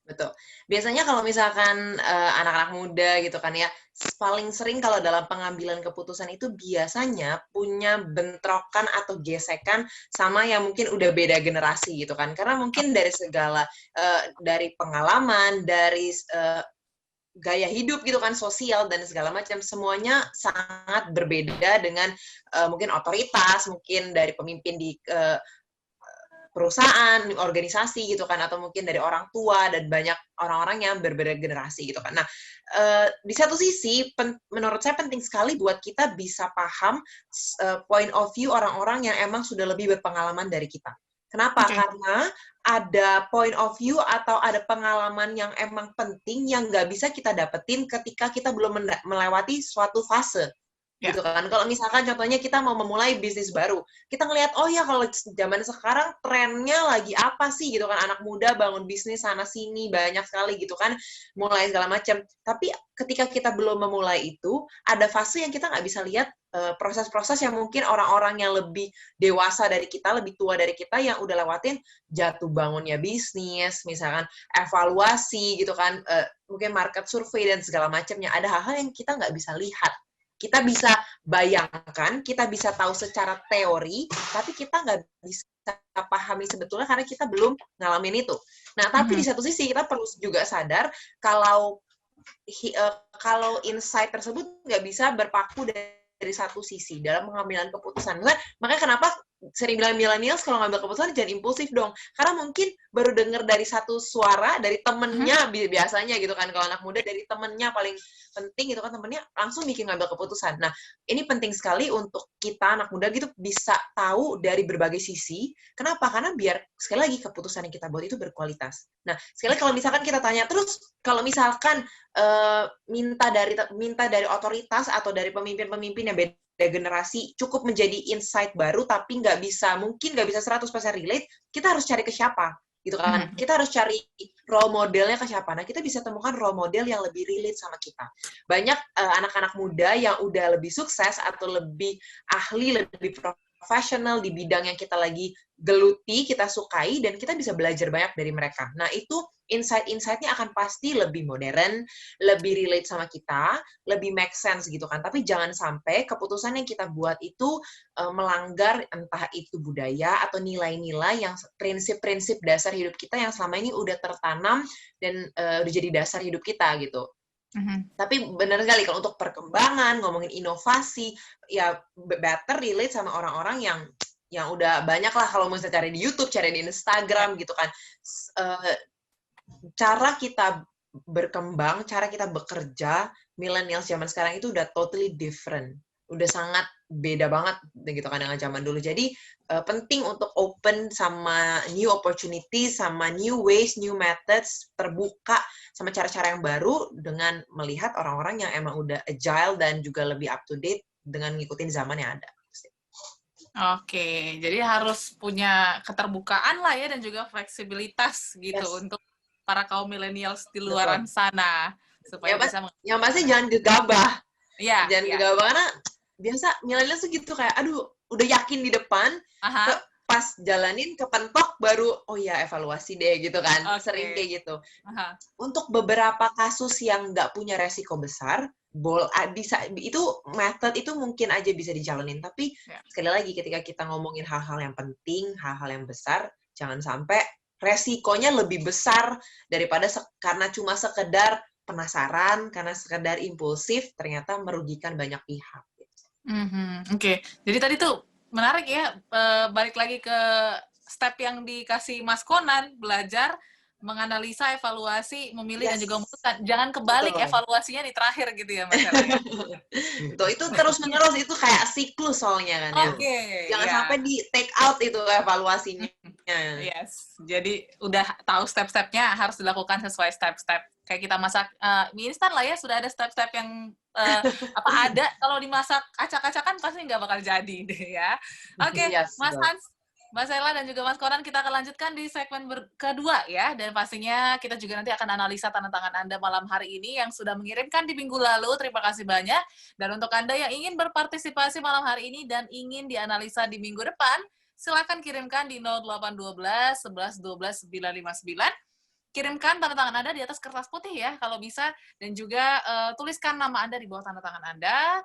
Betul. Biasanya kalau misalkan anak-anak muda gitu kan ya, paling sering kalau dalam pengambilan keputusan itu biasanya punya bentrokan atau gesekan sama yang mungkin udah beda generasi gitu kan. Karena mungkin dari segala, dari pengalaman, dari gaya hidup gitu kan, sosial dan segala macam, semuanya sangat berbeda dengan mungkin otoritas, mungkin dari pemimpin di perusahaan, organisasi gitu kan, atau mungkin dari orang tua dan banyak orang-orang yang berbeda generasi gitu kan. Nah, di satu sisi menurut saya penting sekali buat kita bisa paham point of view orang-orang yang emang sudah lebih berpengalaman dari kita. Kenapa? Karena ada point of view atau ada pengalaman yang emang penting yang nggak bisa kita dapetin ketika kita belum melewati suatu fase. Gitu kan. Kalau misalkan contohnya kita mau memulai bisnis baru, kita ngelihat, oh ya kalau zaman sekarang trennya lagi apa sih gitu kan, anak muda bangun bisnis sana sini banyak sekali gitu kan, mulai segala macam. Tapi ketika kita belum memulai itu, ada fase yang kita nggak bisa lihat proses-proses yang mungkin orang-orang yang lebih dewasa dari kita, lebih tua dari kita yang udah lewatin jatuh bangunnya bisnis, misalkan evaluasi gitu kan, mungkin market survey dan segala macamnya. Ada hal-hal yang kita nggak bisa lihat. Kita bisa bayangkan, kita bisa tahu secara teori, tapi kita nggak bisa pahami sebetulnya karena kita belum ngalamin itu. Nah, tapi di satu sisi kita perlu juga sadar kalau insight tersebut nggak bisa berpaku dari satu sisi dalam pengambilan keputusan. Makanya kenapa sering bilang millennials kalau ngambil keputusan jangan impulsif dong. Karena mungkin baru dengar dari satu suara dari temennya biasanya gitu kan. Kalau anak muda dari temennya paling penting gitu kan, temennya langsung bikin ngambil keputusan. Nah, ini penting sekali untuk kita anak muda gitu bisa tahu dari berbagai sisi. Kenapa? Karena biar sekali lagi keputusan yang kita buat itu berkualitas. Nah, sekali lagi kalau misalkan kita tanya terus, kalau misalkan minta dari otoritas atau dari pemimpin-pemimpin yang beda generasi cukup menjadi insight baru tapi mungkin nggak bisa 100% relate, kita harus cari ke siapa gitu kan. Kita harus cari role modelnya ke siapa. Nah, kita bisa temukan role model yang lebih relate sama kita. Banyak anak-anak muda yang udah lebih sukses atau lebih ahli, lebih profesional di bidang yang kita lagi geluti, kita sukai, dan kita bisa belajar banyak dari mereka. Nah, itu insight-insightnya akan pasti lebih modern, lebih relate sama kita, lebih make sense gitu kan. Tapi jangan sampai keputusan yang kita buat itu melanggar entah itu budaya atau nilai-nilai yang prinsip-prinsip dasar hidup kita yang selama ini udah tertanam dan udah jadi dasar hidup kita gitu. Tapi benar sekali kalau untuk perkembangan, ngomongin inovasi, ya better relate sama orang-orang yang udah banyak lah, kalau misalnya cari di YouTube, cari di Instagram gitu kan. Cara kita berkembang, cara kita bekerja, millennials zaman sekarang itu udah totally different. Udah sangat beda banget gitu kan dengan zaman dulu. Jadi penting untuk open sama new opportunities, sama new ways, new methods, terbuka sama cara-cara yang baru dengan melihat orang-orang yang emang udah agile dan juga lebih up to date dengan ngikutin zaman yang ada. Oke, jadi harus punya keterbukaan lah ya dan juga fleksibilitas gitu untuk para kaum millennials di luaran sana supaya bisa yang pasti jangan gegabah. Jangan gegabah karena biasa millennials tuh gitu kayak aduh udah yakin di depan, pas jalanin kepentok baru oh ya evaluasi deh gitu kan. Sering kayak gitu. Untuk beberapa kasus yang nggak punya resiko besar, itu method itu mungkin aja bisa dijalanin, tapi sekali lagi ketika kita ngomongin hal-hal yang penting, hal-hal yang besar, jangan sampai resikonya lebih besar daripada karena cuma sekedar penasaran, karena sekedar impulsif ternyata merugikan banyak pihak. Oke. Jadi tadi tuh menarik ya, balik lagi ke step yang dikasih Mas Konan, belajar menganalisa, evaluasi, memilih dan juga memutuskan. Jangan kebalik evaluasinya di terakhir gitu ya, Mas. Itu terus-menerus, itu kayak siklus soalnya kan ya. Jangan sampai di take out itu evaluasinya. Yes. Jadi udah tahu step-stepnya harus dilakukan sesuai step-step. Kayak kita masak mie instan lah ya, sudah ada step-step yang ada. Kalau dimasak acak-acakan pasti nggak bakal jadi deh ya. Oke, Mas Hans, Mbak Sela dan juga Mas Konan, kita akan lanjutkan di segmen kedua ya, dan pastinya kita juga nanti akan analisa tanda tangan Anda malam hari ini yang sudah mengirimkan di minggu lalu. Terima kasih banyak. Dan untuk Anda yang ingin berpartisipasi malam hari ini dan ingin dianalisa di minggu depan, silakan kirimkan di 0812 11 12 959. Kirimkan tanda tangan Anda di atas kertas putih ya, kalau bisa, dan juga tuliskan nama Anda di bawah tanda tangan Anda.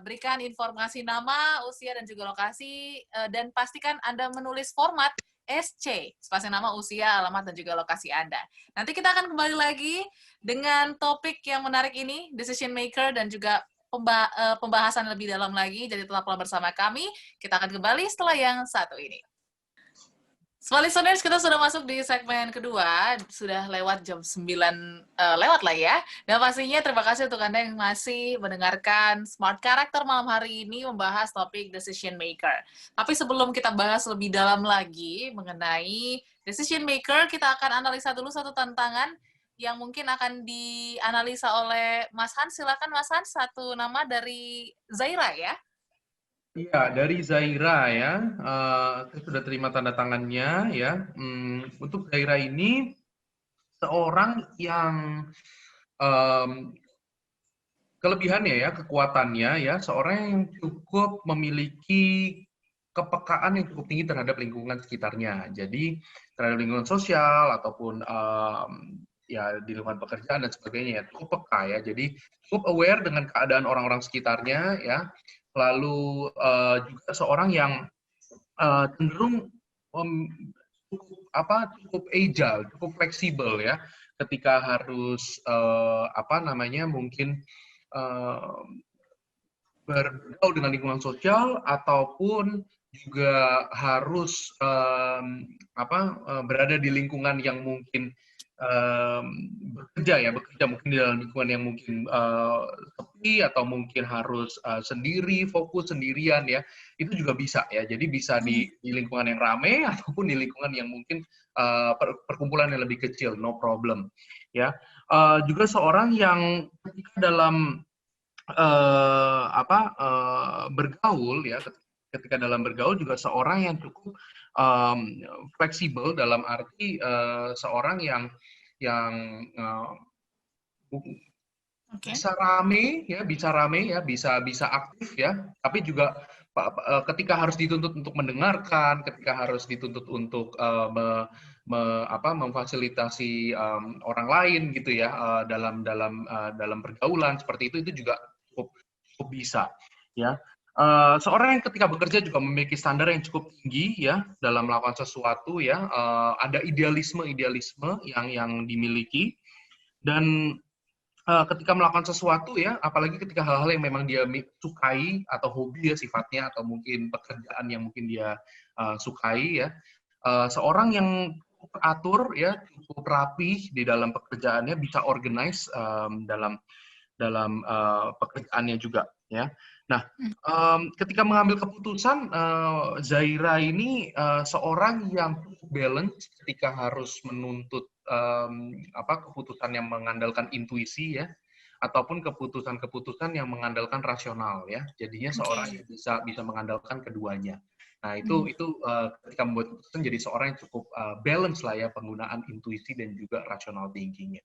Berikan informasi nama, usia, dan juga lokasi, dan pastikan Anda menulis format SC, spasi nama, usia, alamat, dan juga lokasi Anda. Nanti kita akan kembali lagi dengan topik yang menarik ini, decision maker, dan juga pembahasan lebih dalam lagi, jadi tetaplah bersama kami. Kita akan kembali setelah yang satu ini. Smart Listeners, kita sudah masuk di segmen kedua, sudah lewat jam 9 lewat lah ya. Dan pastinya terima kasih untuk Anda yang masih mendengarkan Smart Character malam hari ini membahas topik decision maker. Tapi sebelum kita bahas lebih dalam lagi mengenai decision maker, kita akan analisa dulu satu tantangan yang mungkin akan dianalisa oleh Mas Hans. Silakan Mas Hans, satu nama dari Zaira ya. Iya, dari Zaira ya, saya sudah terima tanda tangannya ya. Untuk Zaira ini seorang yang kelebihannya ya, kekuatannya ya, seorang yang cukup memiliki kepekaan yang cukup tinggi terhadap lingkungan sekitarnya. Jadi terhadap lingkungan sosial ataupun ya di lingkungan pekerjaan dan sebagainya ya, cukup peka ya. Jadi cukup aware dengan keadaan orang-orang sekitarnya ya. Lalu juga seorang yang cenderung cukup agile, cukup fleksibel ya, ketika harus mungkin bergaul dengan lingkungan sosial ataupun juga harus berada di lingkungan yang mungkin bekerja mungkin di dalam lingkungan yang mungkin sepi atau mungkin harus sendiri, fokus sendirian ya, itu juga bisa ya. Jadi bisa di lingkungan yang ramai ataupun di lingkungan yang mungkin perkumpulan yang lebih kecil, no problem ya. Juga seorang yang ketika dalam bergaul ya, ketika dalam bergaul juga seorang yang cukup fleksibel dalam arti seorang yang bisa rame ya, bisa aktif ya, tapi juga ketika harus dituntut untuk mendengarkan, ketika harus dituntut untuk memfasilitasi orang lain gitu ya, dalam pergaulan seperti itu juga cukup bisa ya. Seorang yang ketika bekerja juga memiliki standar yang cukup tinggi ya dalam melakukan sesuatu ya, ada idealisme yang dimiliki, dan ketika melakukan sesuatu ya, apalagi ketika hal-hal yang memang dia sukai atau hobi ya sifatnya, atau mungkin pekerjaan yang mungkin dia sukai ya, seorang yang cukup teratur ya, cukup rapih di dalam pekerjaannya, bisa organize dalam pekerjaannya juga ya. Nah, ketika mengambil keputusan, Zaira ini seorang yang cukup balance ketika harus menuntut keputusan yang mengandalkan intuisi ya, ataupun keputusan-keputusan yang mengandalkan rasional ya. Jadinya seorang yang bisa mengandalkan keduanya. Nah, itu ketika membuat keputusan jadi seorang yang cukup balance lah ya, penggunaan intuisi dan juga rational thinking-nya.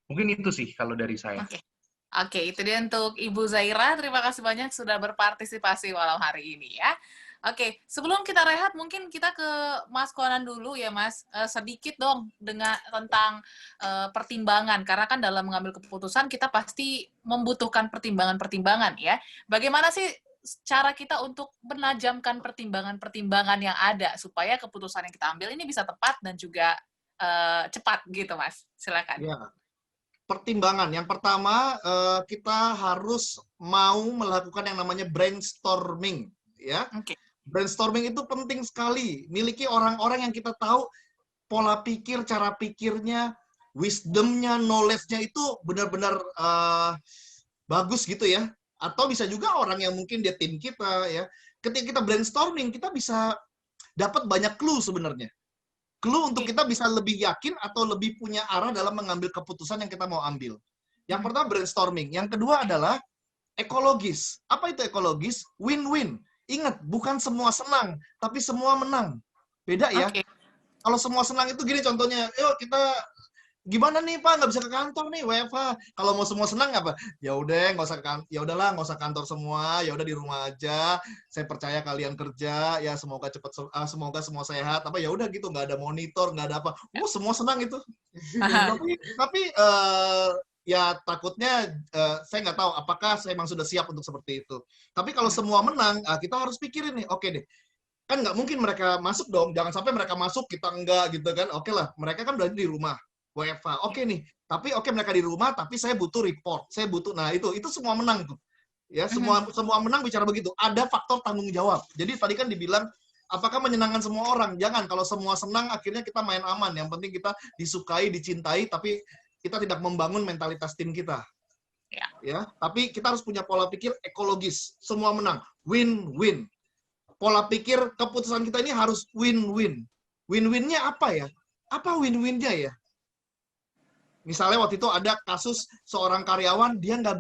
Mungkin itu sih kalau dari saya. Oke, itu dia untuk Ibu Zaira. Terima kasih banyak sudah berpartisipasi malam hari ini ya. Oke, sebelum kita rehat, mungkin kita ke Mas Konan dulu ya, Mas. Sedikit dong tentang pertimbangan, karena kan dalam mengambil keputusan kita pasti membutuhkan pertimbangan-pertimbangan ya. Bagaimana sih cara kita untuk menajamkan pertimbangan-pertimbangan yang ada supaya keputusan yang kita ambil ini bisa tepat dan juga cepat gitu, Mas? Silakan. Ya. Pertimbangan. Yang pertama, kita harus mau melakukan yang namanya brainstorming, ya. Brainstorming itu penting sekali. Miliki orang-orang yang kita tahu pola pikir, cara pikirnya, wisdom-nya, knowledge-nya itu benar-benar bagus gitu ya. Atau bisa juga orang yang mungkin dia tim kita, ya. Ketika kita brainstorming, kita bisa dapat banyak clue sebenarnya. Clue untuk kita bisa lebih yakin atau lebih punya arah dalam mengambil keputusan yang kita mau ambil. Yang pertama brainstorming. Yang kedua adalah ekologis. Apa itu ekologis? Win-win. Ingat, bukan semua senang, tapi semua menang. Beda ya. Kalau semua senang itu gini contohnya, yuk kita gimana nih Pak, nggak bisa ke kantor nih WFH. Kalau mau semua senang apa? Ya udah nggak usah kantor semua, ya udah di rumah aja. Saya percaya kalian kerja, ya semoga semoga semua sehat. Apa ya udah gitu, nggak ada monitor, nggak ada apa. Semua senang itu. tapi ya takutnya saya nggak tahu apakah saya memang sudah siap untuk seperti itu. Tapi kalau semua menang, kita harus pikirin nih, oke deh. Kan nggak mungkin mereka masuk dong, jangan sampai mereka masuk kita enggak gitu kan. Oke lah, mereka kan berada di rumah. WFH. Oke nih, tapi mereka di rumah, tapi saya butuh report, saya butuh, nah itu semua menang tuh, ya semua menang bicara begitu. Ada faktor tanggung jawab. Jadi tadi kan dibilang, apakah menyenangkan semua orang? Jangan. Kalau semua senang, akhirnya kita main aman. Yang penting kita disukai, dicintai, tapi kita tidak membangun mentalitas tim kita. Ya, tapi kita harus punya pola pikir ekologis. Semua menang, win-win. Pola pikir keputusan kita ini harus win-win. Win-winnya apa ya? Apa win-winnya ya? Misalnya waktu itu ada kasus seorang karyawan dia nggak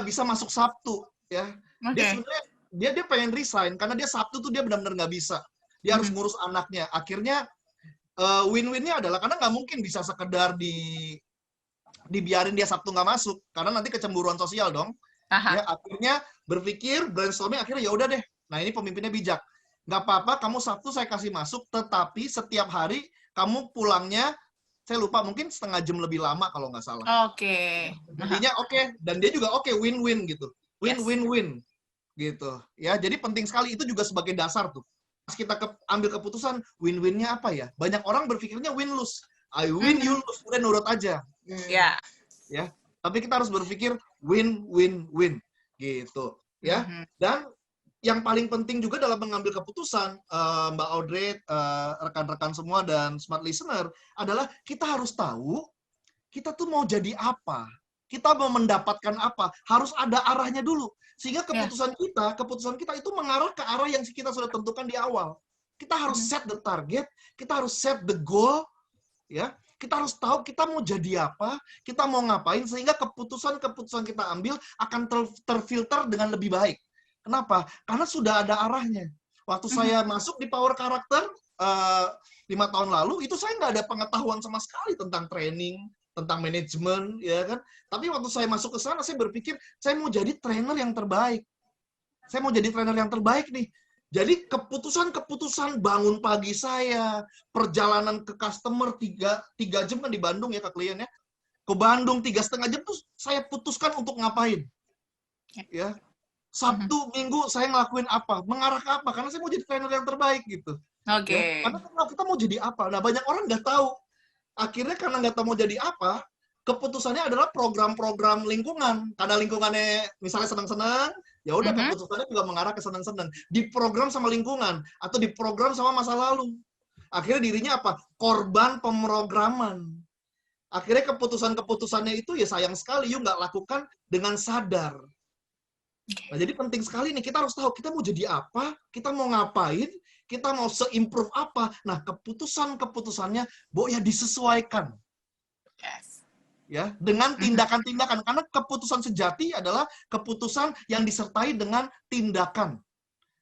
bisa masuk Sabtu ya. Dia sebenarnya dia pengen resign karena dia Sabtu tuh dia benar-benar nggak bisa. Dia harus ngurus anaknya. Akhirnya win-winnya adalah karena nggak mungkin bisa sekedar dibiarin dia Sabtu nggak masuk karena nanti kecemburuan sosial dong. Ya, akhirnya berpikir brainstorming, akhirnya ya udah deh. Nah ini pemimpinnya bijak. Nggak apa-apa, kamu Sabtu saya kasih masuk, tetapi setiap hari kamu pulangnya saya lupa, mungkin setengah jam lebih lama kalau nggak salah. Jadinya dan dia juga win-win gitu. Win-win-win gitu. Ya, jadi penting sekali itu juga sebagai dasar tuh. Pas kita ambil keputusan, win-winnya apa ya? Banyak orang berpikirnya win-lose. I win, you lose, udah nurut aja. Ya, tapi kita harus berpikir win-win-win gitu. Ya, dan yang paling penting juga dalam mengambil keputusan, Mbak Audrey, rekan-rekan semua dan smart listener, adalah kita harus tahu kita tuh mau jadi apa, kita mau mendapatkan apa, harus ada arahnya dulu. Sehingga keputusan kita itu mengarah ke arah yang kita sudah tentukan di awal. Kita harus set the target, kita harus set the goal, ya. Kita harus tahu kita mau jadi apa, kita mau ngapain, sehingga keputusan-keputusan kita ambil akan terfilter dengan lebih baik. Kenapa? Karena sudah ada arahnya. Waktu saya masuk di Power Character 5 tahun lalu, itu saya nggak ada pengetahuan sama sekali tentang training, tentang manajemen, ya kan? Tapi waktu saya masuk ke sana, saya berpikir saya mau jadi trainer yang terbaik. Saya mau jadi trainer yang terbaik nih. Jadi keputusan-keputusan bangun pagi saya, perjalanan ke customer 3 jam kan di Bandung ya ke klien ya. Ke Bandung 3,5 jam tuh saya putuskan untuk ngapain. Ya. Sabtu, Minggu saya ngelakuin apa, mengarah ke apa, karena saya mau jadi trainer yang terbaik gitu. Oke. Ya. Karena kita mau jadi apa. Nah, banyak orang nggak tahu. Akhirnya karena nggak tahu mau jadi apa, keputusannya adalah program-program lingkungan. Karena lingkungannya misalnya senang-senang, ya udah keputusannya juga mengarah ke senang-senang. Diprogram sama lingkungan atau diprogram sama masa lalu. Akhirnya dirinya apa? Korban pemrograman. Akhirnya keputusan-keputusannya itu ya sayang sekali yuk nggak lakukan dengan sadar. Nah, jadi penting sekali nih kita harus tahu kita mau jadi apa, kita mau ngapain, kita mau se-improve apa. Nah, keputusan-keputusannya ya disesuaikan. Yes. Ya, dengan tindakan-tindakan, karena keputusan sejati adalah keputusan yang disertai dengan tindakan.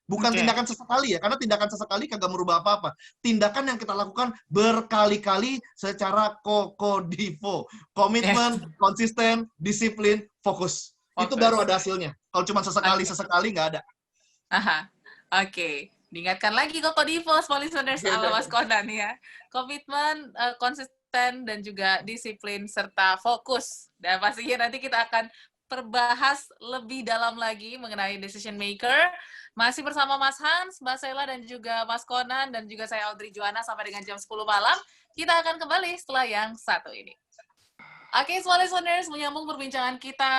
Bukan tindakan sesekali ya, karena tindakan sesekali kagak merubah apa-apa. Tindakan yang kita lakukan berkali-kali secara kokodivo. Komitmen, konsisten, disiplin, fokus. Itu baru ada hasilnya. Kalau cuma sesekali nggak ada. Aha. Oke. Diingatkan lagi kokodivo, small listeners ala Mas Conan ya. Komitmen, konsisten, dan juga disiplin, serta fokus. Dan pastinya nanti kita akan perbahas lebih dalam lagi mengenai decision maker. Masih bersama Mas Hans, Mbak Sela, dan juga Mas Conan, dan juga saya Audrey Joanna sampai dengan jam 10 malam. Kita akan kembali setelah yang satu ini. Oke, small listeners, menyambung perbincangan kita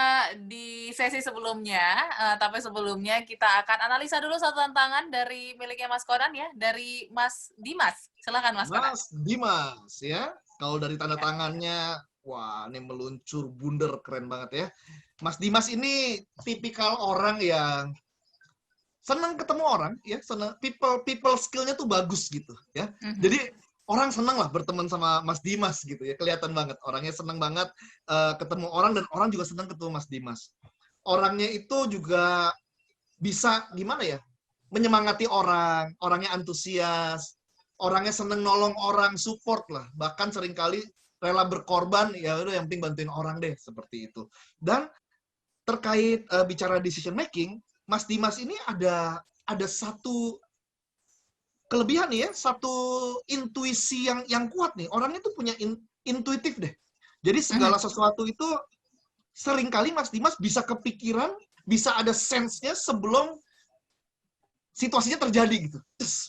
di sesi sebelumnya. Tapi sebelumnya kita akan analisa dulu satu tantangan dari miliknya Mas Conan ya, dari Mas Dimas. Silakan Mas Conan. Mas Dimas ya. Kalau dari tanda tangannya, wah ini meluncur bunder, keren banget ya. Mas Dimas ini tipikal orang yang senang ketemu orang, ya, senang people skill-nya tuh bagus gitu ya. Jadi orang senang lah berteman sama Mas Dimas gitu ya, kelihatan banget orangnya senang banget ketemu orang, dan orang juga senang ketemu Mas Dimas. Orangnya itu juga bisa gimana ya, menyemangati orang, orangnya antusias, orangnya senang nolong orang, support lah, bahkan seringkali rela berkorban, ya udah yang penting bantuin orang deh, seperti itu. Dan terkait bicara decision making, Mas Dimas ini ada satu kelebihan nih ya, satu intuisi yang kuat nih. Orangnya tuh punya intuitif deh. Jadi segala sesuatu itu seringkali Mas Dimas bisa kepikiran, bisa ada sense-nya sebelum situasinya terjadi gitu.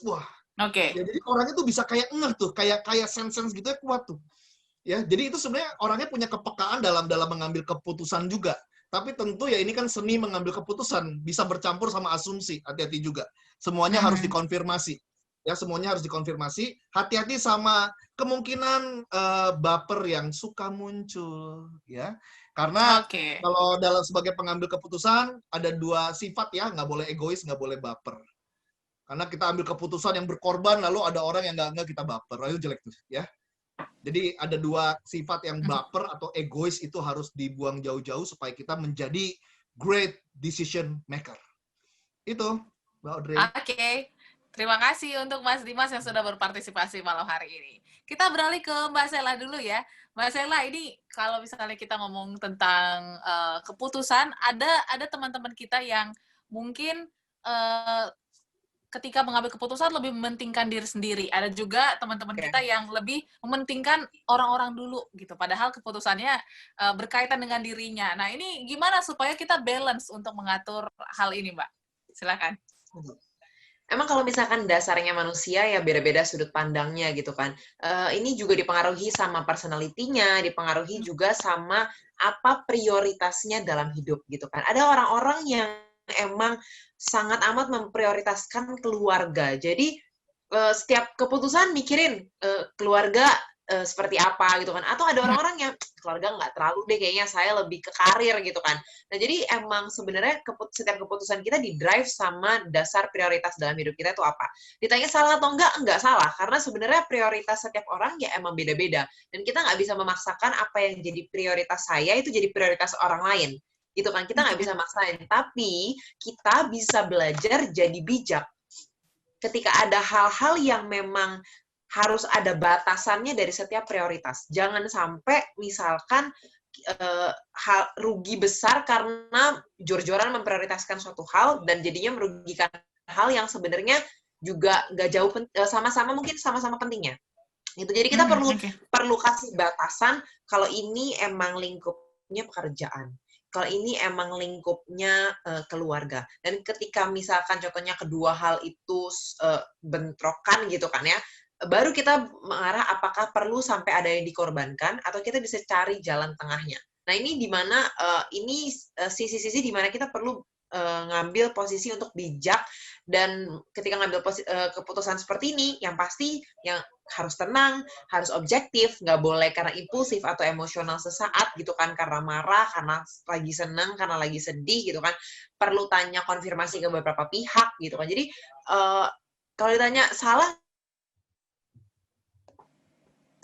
Wah. Oke. Ya, jadi orangnya tuh bisa kayak ngeh tuh, kayak sense gitu ya, kuat tuh. Ya, jadi itu sebenarnya orangnya punya kepekaan dalam mengambil keputusan juga. Tapi tentu ya ini kan seni mengambil keputusan, bisa bercampur sama asumsi, hati-hati juga. Semuanya harus dikonfirmasi. Ya, semuanya harus dikonfirmasi. Hati-hati sama kemungkinan baper yang suka muncul, ya. Karena kalau sebagai pengambil keputusan ada 2 sifat ya, nggak boleh egois, nggak boleh baper. Karena kita ambil keputusan yang berkorban, lalu ada orang yang nggak kita baper, itu jelek tuh, ya. Jadi ada 2 sifat yang baper atau egois itu harus dibuang jauh-jauh supaya kita menjadi great decision maker. Itu, Mbak Audrey. Oke. Terima kasih untuk Mas Dimas yang sudah berpartisipasi malam hari ini. Kita beralih ke Mbak Sela dulu ya. Mbak Sela, ini kalau misalnya kita ngomong tentang keputusan, ada teman-teman kita yang mungkin ketika mengambil keputusan lebih mementingkan diri sendiri. Ada juga teman-teman kita yang lebih mementingkan orang-orang dulu gitu. Padahal keputusannya berkaitan dengan dirinya. Nah, ini gimana supaya kita balance untuk mengatur hal ini, Mbak? Silakan. Emang kalau misalkan dasarnya manusia ya beda-beda sudut pandangnya gitu kan. Ini juga dipengaruhi sama personality-nya, dipengaruhi juga sama apa prioritasnya dalam hidup gitu kan. Ada orang-orang yang emang sangat amat memprioritaskan keluarga. Jadi setiap keputusan mikirin keluarga seperti apa gitu kan. Atau ada orang-orang yang keluarga nggak terlalu deh, kayaknya saya lebih ke karir gitu kan. Nah jadi emang sebenarnya setiap keputusan kita di-drive sama dasar prioritas dalam hidup kita itu apa. Ditanya salah atau enggak salah. Karena sebenarnya prioritas setiap orang ya emang beda-beda. Dan kita nggak bisa memaksakan apa yang jadi prioritas saya itu jadi prioritas orang lain. Gitu kan, kita nggak bisa maksain. Tapi kita bisa belajar jadi bijak. Ketika ada hal-hal yang memang harus ada batasannya dari setiap prioritas. Jangan sampai misalkan hal rugi besar karena jor-joran memprioritaskan suatu hal dan jadinya merugikan hal yang sebenarnya juga nggak jauh sama-sama mungkin sama-sama pentingnya. Gitu. Jadi kita perlu kasih batasan kalau ini emang lingkupnya pekerjaan. Kalau ini emang lingkupnya keluarga. Dan ketika misalkan contohnya kedua hal itu bentrokan gitu kan ya, baru kita mengarah apakah perlu sampai ada yang dikorbankan atau kita bisa cari jalan tengahnya. Nah ini di mana ini sisi-sisi di mana kita perlu ngambil posisi untuk bijak, dan ketika ngambil keputusan seperti ini, yang pasti yang harus tenang, harus objektif, nggak boleh karena impulsif atau emosional sesaat gitu kan, karena marah, karena lagi senang, karena lagi sedih gitu kan, perlu tanya konfirmasi ke beberapa pihak gitu kan. Jadi kalau ditanya salah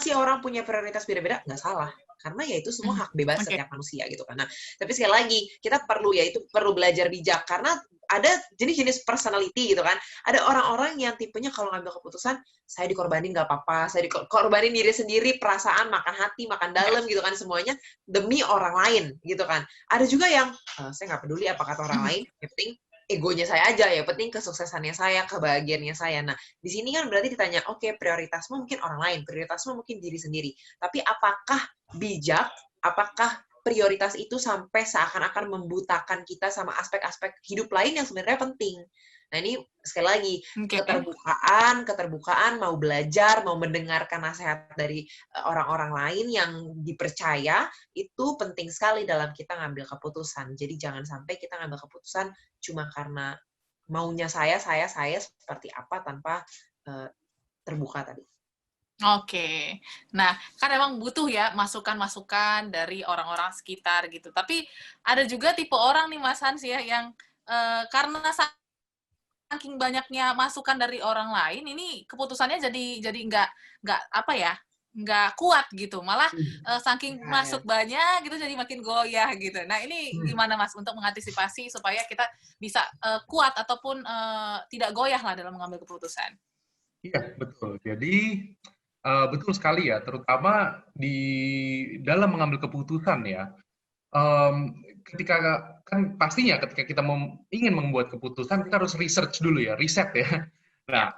sih orang punya prioritas beda-beda, nggak salah. Karena ya itu semua hak bebas setiap manusia gitu kan. Nah, tapi sekali lagi kita perlu belajar bijak karena ada jenis-jenis personality gitu kan. Ada orang-orang yang tipenya kalau ngambil keputusan saya dikorbanin nggak apa-apa, saya dikorbanin diri sendiri, perasaan, makan hati, makan dalam gitu kan, semuanya demi orang lain gitu kan. Ada juga yang saya nggak peduli apa kata orang lain, yang penting egonya saya aja, ya penting kesuksesannya saya, kebahagiaannya saya. Nah, di sini kan berarti ditanya, oke, prioritasmu mungkin orang lain, prioritasmu mungkin diri sendiri. Tapi apakah bijak, apakah prioritas itu sampai seakan-akan membutakan kita sama aspek-aspek hidup lain yang sebenarnya penting. Nah, ini sekali lagi, keterbukaan, mau belajar, mau mendengarkan nasihat dari orang-orang lain yang dipercaya, itu penting sekali dalam kita ngambil keputusan. Jadi jangan sampai kita ngambil keputusan cuma karena maunya saya seperti apa tanpa terbuka tadi. Oke. Nah, kan emang butuh ya masukan-masukan dari orang-orang sekitar gitu. Tapi ada juga tipe orang nih Mas Hans ya yang karena saking banyaknya masukan dari orang lain, ini keputusannya jadi nggak kuat gitu. Malah saking masuk banyak gitu jadi makin goyah gitu. Nah ini gimana Mas untuk mengantisipasi supaya kita bisa kuat ataupun tidak goyah lah dalam mengambil keputusan? Iya, betul. Jadi betul sekali ya, terutama di dalam mengambil keputusan ya. Ketika kan pastinya ketika kita ingin membuat keputusan kita harus research dulu ya, riset ya. Nah,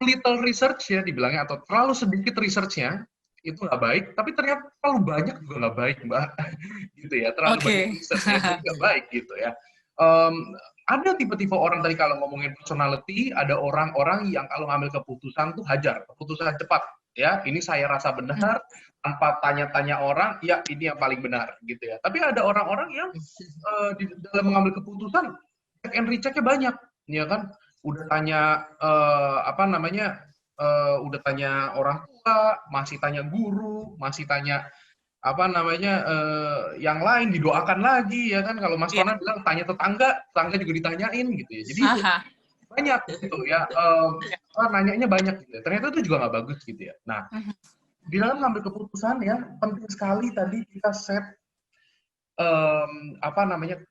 little research ya dibilangnya atau terlalu sedikit researchnya itu nggak baik, tapi ternyata terlalu banyak juga nggak baik Mbak, gitu ya. Terlalu banyak researchnya juga nggak baik gitu ya. Ada tipe-tipe orang tadi kalau ngomongin personality, ada orang-orang yang kalau ngambil keputusan tuh hajar, keputusan cepat ya. Ini saya rasa benar, tanpa tanya-tanya orang, ya ini yang paling benar gitu ya. Tapi ada orang-orang yang di dalam mengambil keputusan check and recheck-nya banyak, ya kan? Udah tanya udah tanya orang tua, masih tanya guru, masih tanya yang lain, didoakan lagi ya kan. Kalau Mas Konan bilang tanya tetangga juga ditanyain gitu ya. Jadi banyak gitu ya, nanyanya banyak gitu ya. Ternyata itu juga nggak bagus gitu ya. Nah, di dalam mengambil keputusan ya penting sekali tadi kita set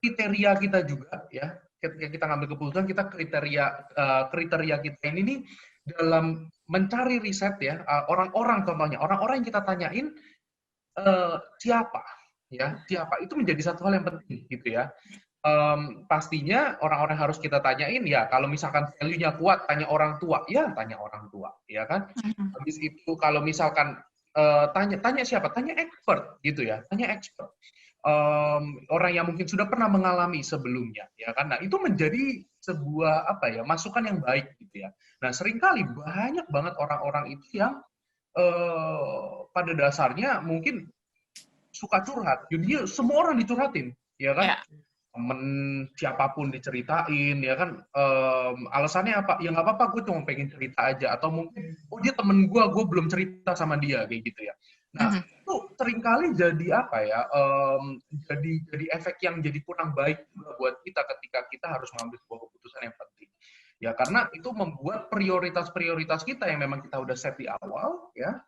kriteria kita juga ya. Ketika kita ngambil keputusan, kita kriteria kita ini nih dalam mencari riset ya, orang-orang contohnya, orang-orang yang kita tanyain siapa itu menjadi satu hal yang penting gitu ya. Pastinya orang-orang harus kita tanyain ya, kalau misalkan value-nya kuat tanya orang tua ya kan. Habis itu kalau misalkan tanya siapa, tanya expert gitu ya, orang yang mungkin sudah pernah mengalami sebelumnya ya kan. Nah itu menjadi sebuah masukan yang baik gitu ya. Nah seringkali banyak banget orang-orang itu yang pada dasarnya mungkin suka curhat. Jadi semua orang dicurhatin, ya kan? temen siapapun diceritain, ya kan, alasannya apa? Ya nggak apa-apa, gue cuma pengen cerita aja. Atau mungkin, oh dia temen gue belum cerita sama dia, kayak gitu ya. Nah, itu seringkali jadi apa ya, jadi efek yang jadi kurang baik juga buat kita ketika kita harus mengambil sebuah keputusan yang penting. Ya, karena itu membuat prioritas-prioritas kita yang memang kita udah set di awal, ya,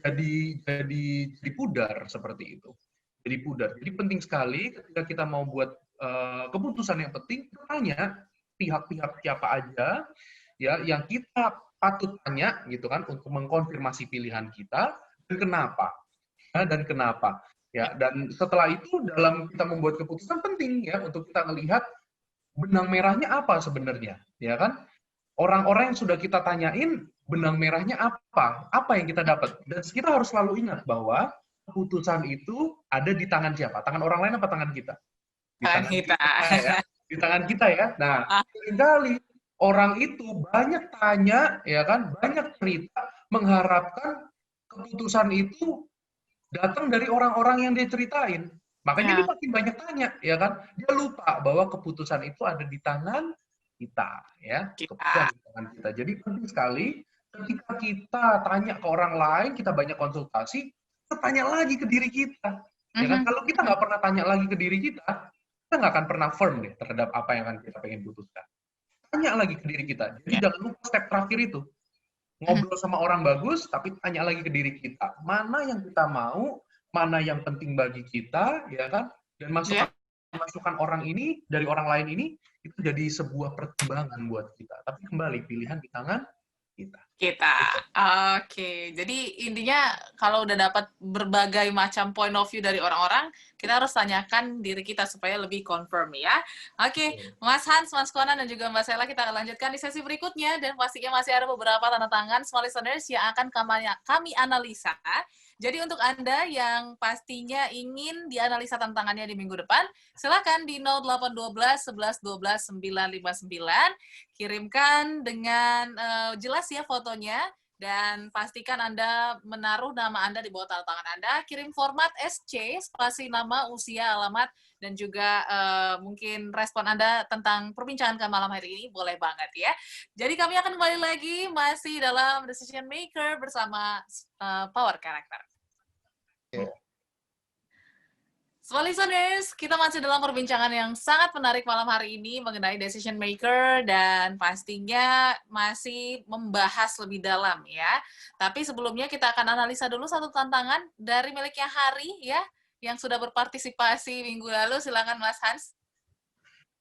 jadi pudar seperti itu. Jadi pudar. Jadi penting sekali ketika kita mau buat keputusan yang penting, tanya pihak-pihak siapa aja ya yang kita patut tanya gitu kan untuk mengkonfirmasi pilihan kita dan kenapa. Ya, dan kenapa. Ya, dan setelah itu dalam kita membuat keputusan penting ya untuk kita melihat benang merahnya apa sebenarnya, ya kan? Orang-orang yang sudah kita tanyain benang merahnya apa? Apa yang kita dapat? Dan kita harus selalu ingat bahwa keputusan itu ada di tangan siapa? Tangan orang lain apa tangan kita? Di tangan kita ya. Di tangan kita ya. Nah, seringkali orang itu banyak tanya, ya kan? Banyak cerita, mengharapkan keputusan itu datang dari orang-orang yang dia ceritain. Makanya dia makin banyak tanya, ya kan? Dia lupa bahwa keputusan itu ada di tangan kita, ya. Keputusan di tangan kita. Jadi penting sekali ketika kita tanya ke orang lain, kita banyak konsultasi, kita tanya lagi ke diri kita. Ya kan? Kalau kita nggak pernah tanya lagi ke diri kita nggak akan pernah firm deh terhadap apa yang akan kita pengen putuskan. Tanya lagi ke diri kita. Jadi jangan lupa step terakhir itu. Ngobrol sama orang bagus, tapi tanya lagi ke diri kita. Mana yang kita mau, mana yang penting bagi kita, ya kan? Dan masukan orang ini, dari orang lain ini, itu jadi sebuah pertimbangan buat kita. Tapi kembali, pilihan di tangan kita. Oke. Jadi intinya kalau udah dapat berbagai macam point of view dari orang-orang, kita harus tanyakan diri kita supaya lebih confirm ya. Oke, Mas Hans, Mas Conan, dan juga Mbak Sela, kita akan lanjutkan di sesi berikutnya, dan pastinya masih ada beberapa tanda tangan small listeners yang akan kami analisa. Jadi untuk Anda yang pastinya ingin dianalisa tantangannya di minggu depan, silakan di 0812 11 12 959, kirimkan dengan jelas ya fotonya, dan pastikan Anda menaruh nama Anda di bawah tanda tangan Anda, kirim format SC, spasi nama, usia, alamat, dan juga mungkin respon Anda tentang perbincangan kami malam hari ini, boleh banget ya. Jadi kami akan kembali lagi masih dalam Decision Maker bersama Power Character. So listeners, kita masih dalam perbincangan yang sangat menarik malam hari ini mengenai decision maker, dan pastinya masih membahas lebih dalam ya. Tapi sebelumnya kita akan analisa dulu satu tantangan dari miliknya Hari ya, yang sudah berpartisipasi minggu lalu. Silakan Mas Hans.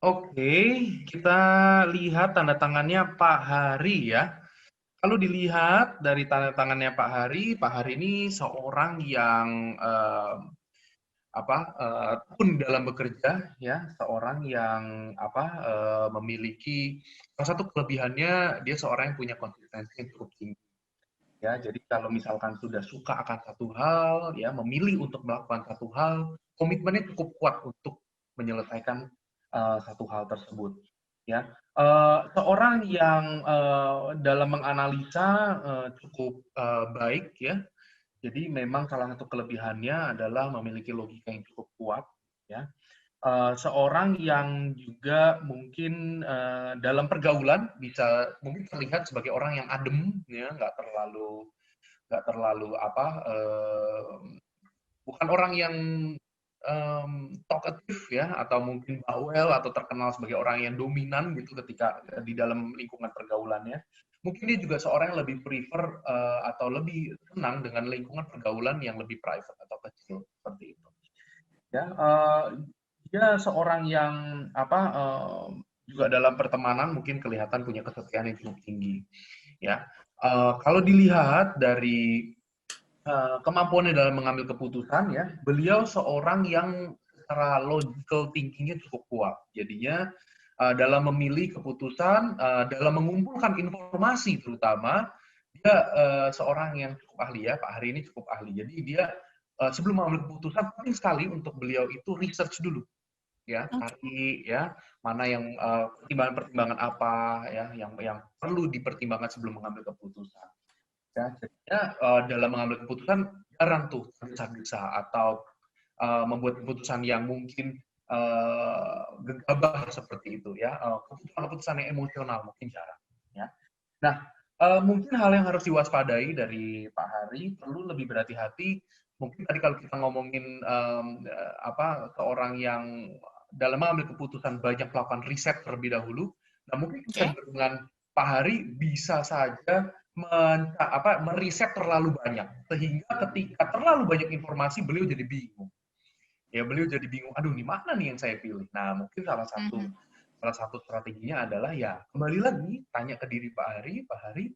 Oke, kita lihat tanda tangannya Pak Hari ya. Kalau dilihat dari tanda tangannya Pak Hari ini seorang yang tekun dalam bekerja, ya, seorang yang memiliki salah satu kelebihannya, dia seorang yang punya konsistensi yang cukup tinggi. Ya, jadi kalau misalkan sudah suka akan satu hal, ya, memilih untuk melakukan satu hal, komitmennya cukup kuat untuk menyelesaikan satu hal tersebut. Ya, seorang yang dalam menganalisa cukup baik, ya. Jadi memang salah satu kelebihannya adalah memiliki logika yang cukup kuat, ya. Seorang yang juga mungkin dalam pergaulan bisa mungkin terlihat sebagai orang yang adem, ya, nggak terlalu bukan orang yang talkative ya, atau mungkin bawel atau terkenal sebagai orang yang dominan gitu ketika di dalam lingkungan pergaulannya. Mungkin dia juga seorang yang lebih prefer atau lebih senang dengan lingkungan pergaulan yang lebih private atau kecil seperti itu. Ya, dia seorang yang juga dalam pertemanan mungkin kelihatan punya kesetiaan yang cukup tinggi. Ya, kalau dilihat dari kemampuannya dalam mengambil keputusan, ya, beliau seorang yang secara logical thinking-nya cukup kuat. Jadinya dalam memilih keputusan, dalam mengumpulkan informasi terutama, dia seorang yang cukup ahli ya, Pak Hari ini cukup ahli. Jadi dia sebelum mengambil keputusan penting sekali untuk beliau itu research dulu, ya, cari ya mana yang pertimbangan-pertimbangan apa ya yang perlu dipertimbangkan sebelum mengambil keputusan. Ya, jadinya dalam mengambil keputusan jarang tuh tergesa-gesa atau membuat keputusan yang mungkin gegabah seperti itu ya, keputusan yang emosional mungkin cara ya. Nah, mungkin hal yang harus diwaspadai dari Pak Hari, perlu lebih berhati-hati. Mungkin tadi kalau kita ngomongin ke orang yang dalam mengambil keputusan banyak melakukan riset terlebih dahulu, nah mungkin Oke. kecenderungan Pak Hari bisa saja meriset terlalu banyak, sehingga ketika terlalu banyak informasi beliau jadi bingung. Ya beliau jadi bingung, aduh ini mana nih yang saya pilih. Nah mungkin salah satu strateginya adalah ya kembali lagi tanya ke diri Pak Hari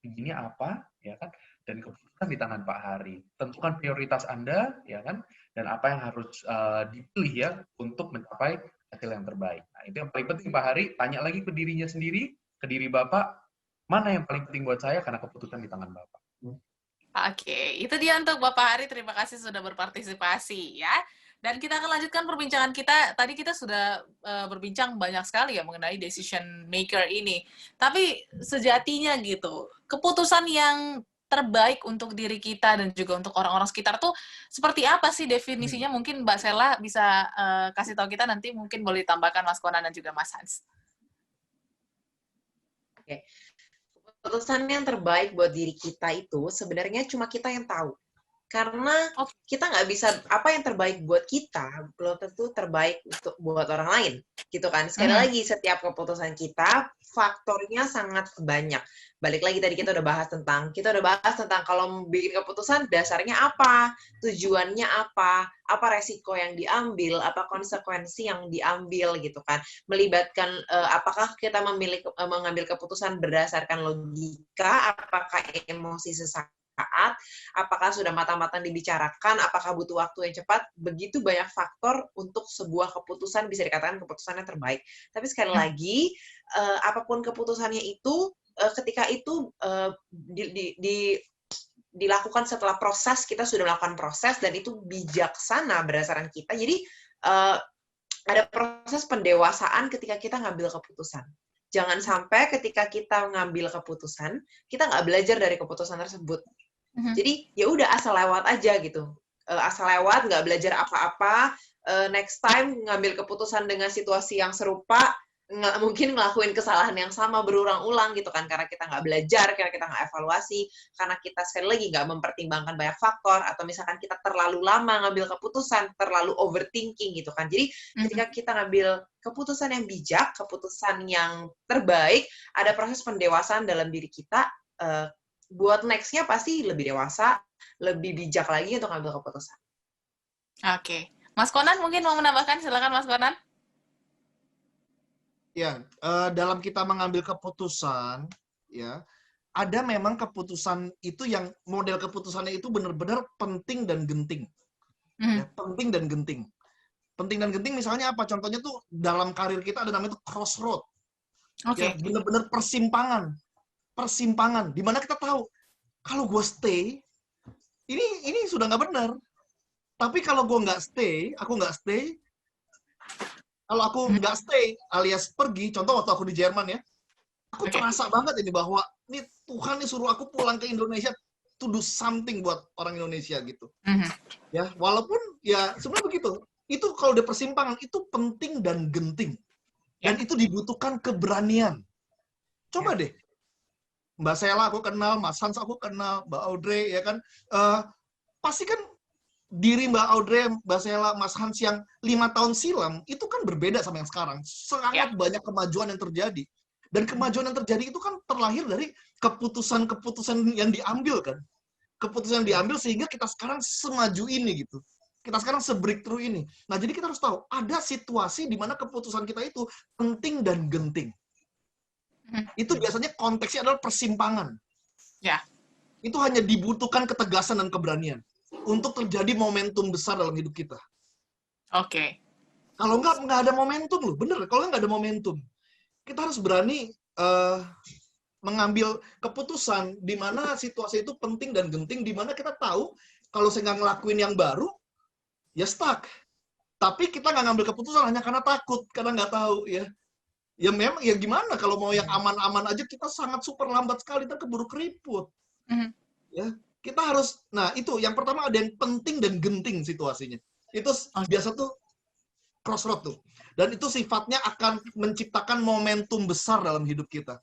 inginnya apa, ya kan? Dan keputusan di tangan Pak Hari. Tentukan prioritas Anda, ya kan? Dan apa yang harus dipilih ya untuk mencapai hasil yang terbaik. Nah itu yang paling penting Pak Hari. Tanya lagi ke dirinya sendiri, ke diri Bapak, mana yang paling penting buat saya karena keputusan di tangan Bapak. Oke, itu dia untuk Bapak Hari. Terima kasih sudah berpartisipasi ya. Dan kita akan lanjutkan perbincangan kita. Tadi kita sudah berbincang banyak sekali ya mengenai decision maker ini. Tapi sejatinya gitu, keputusan yang terbaik untuk diri kita dan juga untuk orang-orang sekitar tuh seperti apa sih definisinya? Mungkin Mbak Sela bisa kasih tahu kita, nanti mungkin boleh ditambahkan Mas Konan dan juga Mas Hans. Oke. Keputusan yang terbaik buat diri kita itu sebenarnya cuma kita yang tahu. Karena kita nggak bisa, apa yang terbaik buat kita belum tentu terbaik untuk buat orang lain, gitu kan. Sekali lagi, setiap keputusan kita faktornya sangat banyak. Balik lagi tadi kita udah bahas tentang kalau bikin keputusan dasarnya apa, tujuannya apa resiko yang diambil, apa konsekuensi yang diambil, gitu kan. Melibatkan apakah kita mengambil keputusan berdasarkan logika, apakah emosi sesaat, apakah sudah matang-matang dibicarakan, apakah butuh waktu yang cepat, begitu banyak faktor untuk sebuah keputusan bisa dikatakan keputusan yang terbaik. Tapi sekali lagi, apapun keputusannya itu, ketika itu dilakukan setelah proses, kita sudah melakukan proses, dan itu bijaksana berdasarkan kita, jadi ada proses pendewasaan ketika kita ngambil keputusan. Jangan sampai ketika kita ngambil keputusan, kita nggak belajar dari keputusan tersebut. Jadi ya udah asal lewat aja gitu, asal lewat, nggak belajar apa-apa. Next time ngambil keputusan dengan situasi yang serupa, mungkin ngelakuin kesalahan yang sama berulang-ulang gitu kan, karena kita nggak belajar, karena kita nggak evaluasi, karena kita sekali lagi nggak mempertimbangkan banyak faktor, atau misalkan kita terlalu lama ngambil keputusan, terlalu overthinking gitu kan. Jadi ketika kita ngambil keputusan yang bijak, keputusan yang terbaik, ada proses pendewasaan dalam diri kita. Buat next-nya pasti lebih dewasa, lebih bijak lagi untuk ngambil keputusan. Oke. Mas Konan mungkin mau menambahkan, silakan Mas Konan. Ya, dalam kita mengambil keputusan, ya, ada memang keputusan itu yang model keputusannya itu benar-benar penting dan genting. Ya, penting dan genting. Penting dan genting misalnya apa? Contohnya tuh dalam karir kita ada namanya itu crossroad. Ya, benar-benar persimpangan, di mana kita tahu kalau gue stay, ini sudah nggak benar. Tapi kalau gue nggak stay, kalau aku nggak stay alias pergi, contoh waktu aku di Jerman ya, aku terasa banget ini bahwa ini Tuhan nih suruh aku pulang ke Indonesia to do something buat orang Indonesia gitu. Ya, walaupun ya sebenarnya begitu. Itu kalau di persimpangan itu penting dan genting. Dan itu dibutuhkan keberanian. Coba deh. Mbak Sela aku kenal, Mas Hans aku kenal, Mbak Audrey ya kan. Pasti kan diri Mbak Audrey, Mbak Sela, Mas Hans yang 5 tahun silam itu kan berbeda sama yang sekarang. Sangat banyak kemajuan yang terjadi. Dan kemajuan yang terjadi itu kan terlahir dari keputusan-keputusan yang diambil kan. Keputusan yang diambil sehingga kita sekarang semaju ini gitu. Kita sekarang se-breakthrough ini. Nah, jadi kita harus tahu ada situasi di mana keputusan kita itu penting dan genting. Itu biasanya konteksnya adalah persimpangan. Ya. Itu hanya dibutuhkan ketegasan dan keberanian untuk terjadi momentum besar dalam hidup kita. Oke. Kalau nggak ada momentum loh, bener. Kalau nggak ada momentum, kita harus berani mengambil keputusan di mana situasi itu penting dan genting, di mana kita tahu kalau saya nggak ngelakuin yang baru, ya stuck. Tapi kita nggak ngambil keputusan hanya karena takut, karena nggak tahu ya. Ya memang, ya gimana kalau mau yang aman-aman aja kita sangat super lambat sekali, kita keburu keriput. Ya, kita harus, nah itu yang pertama ada yang penting dan genting situasinya. Itu biasa tuh crossroad tuh. Dan itu sifatnya akan menciptakan momentum besar dalam hidup kita.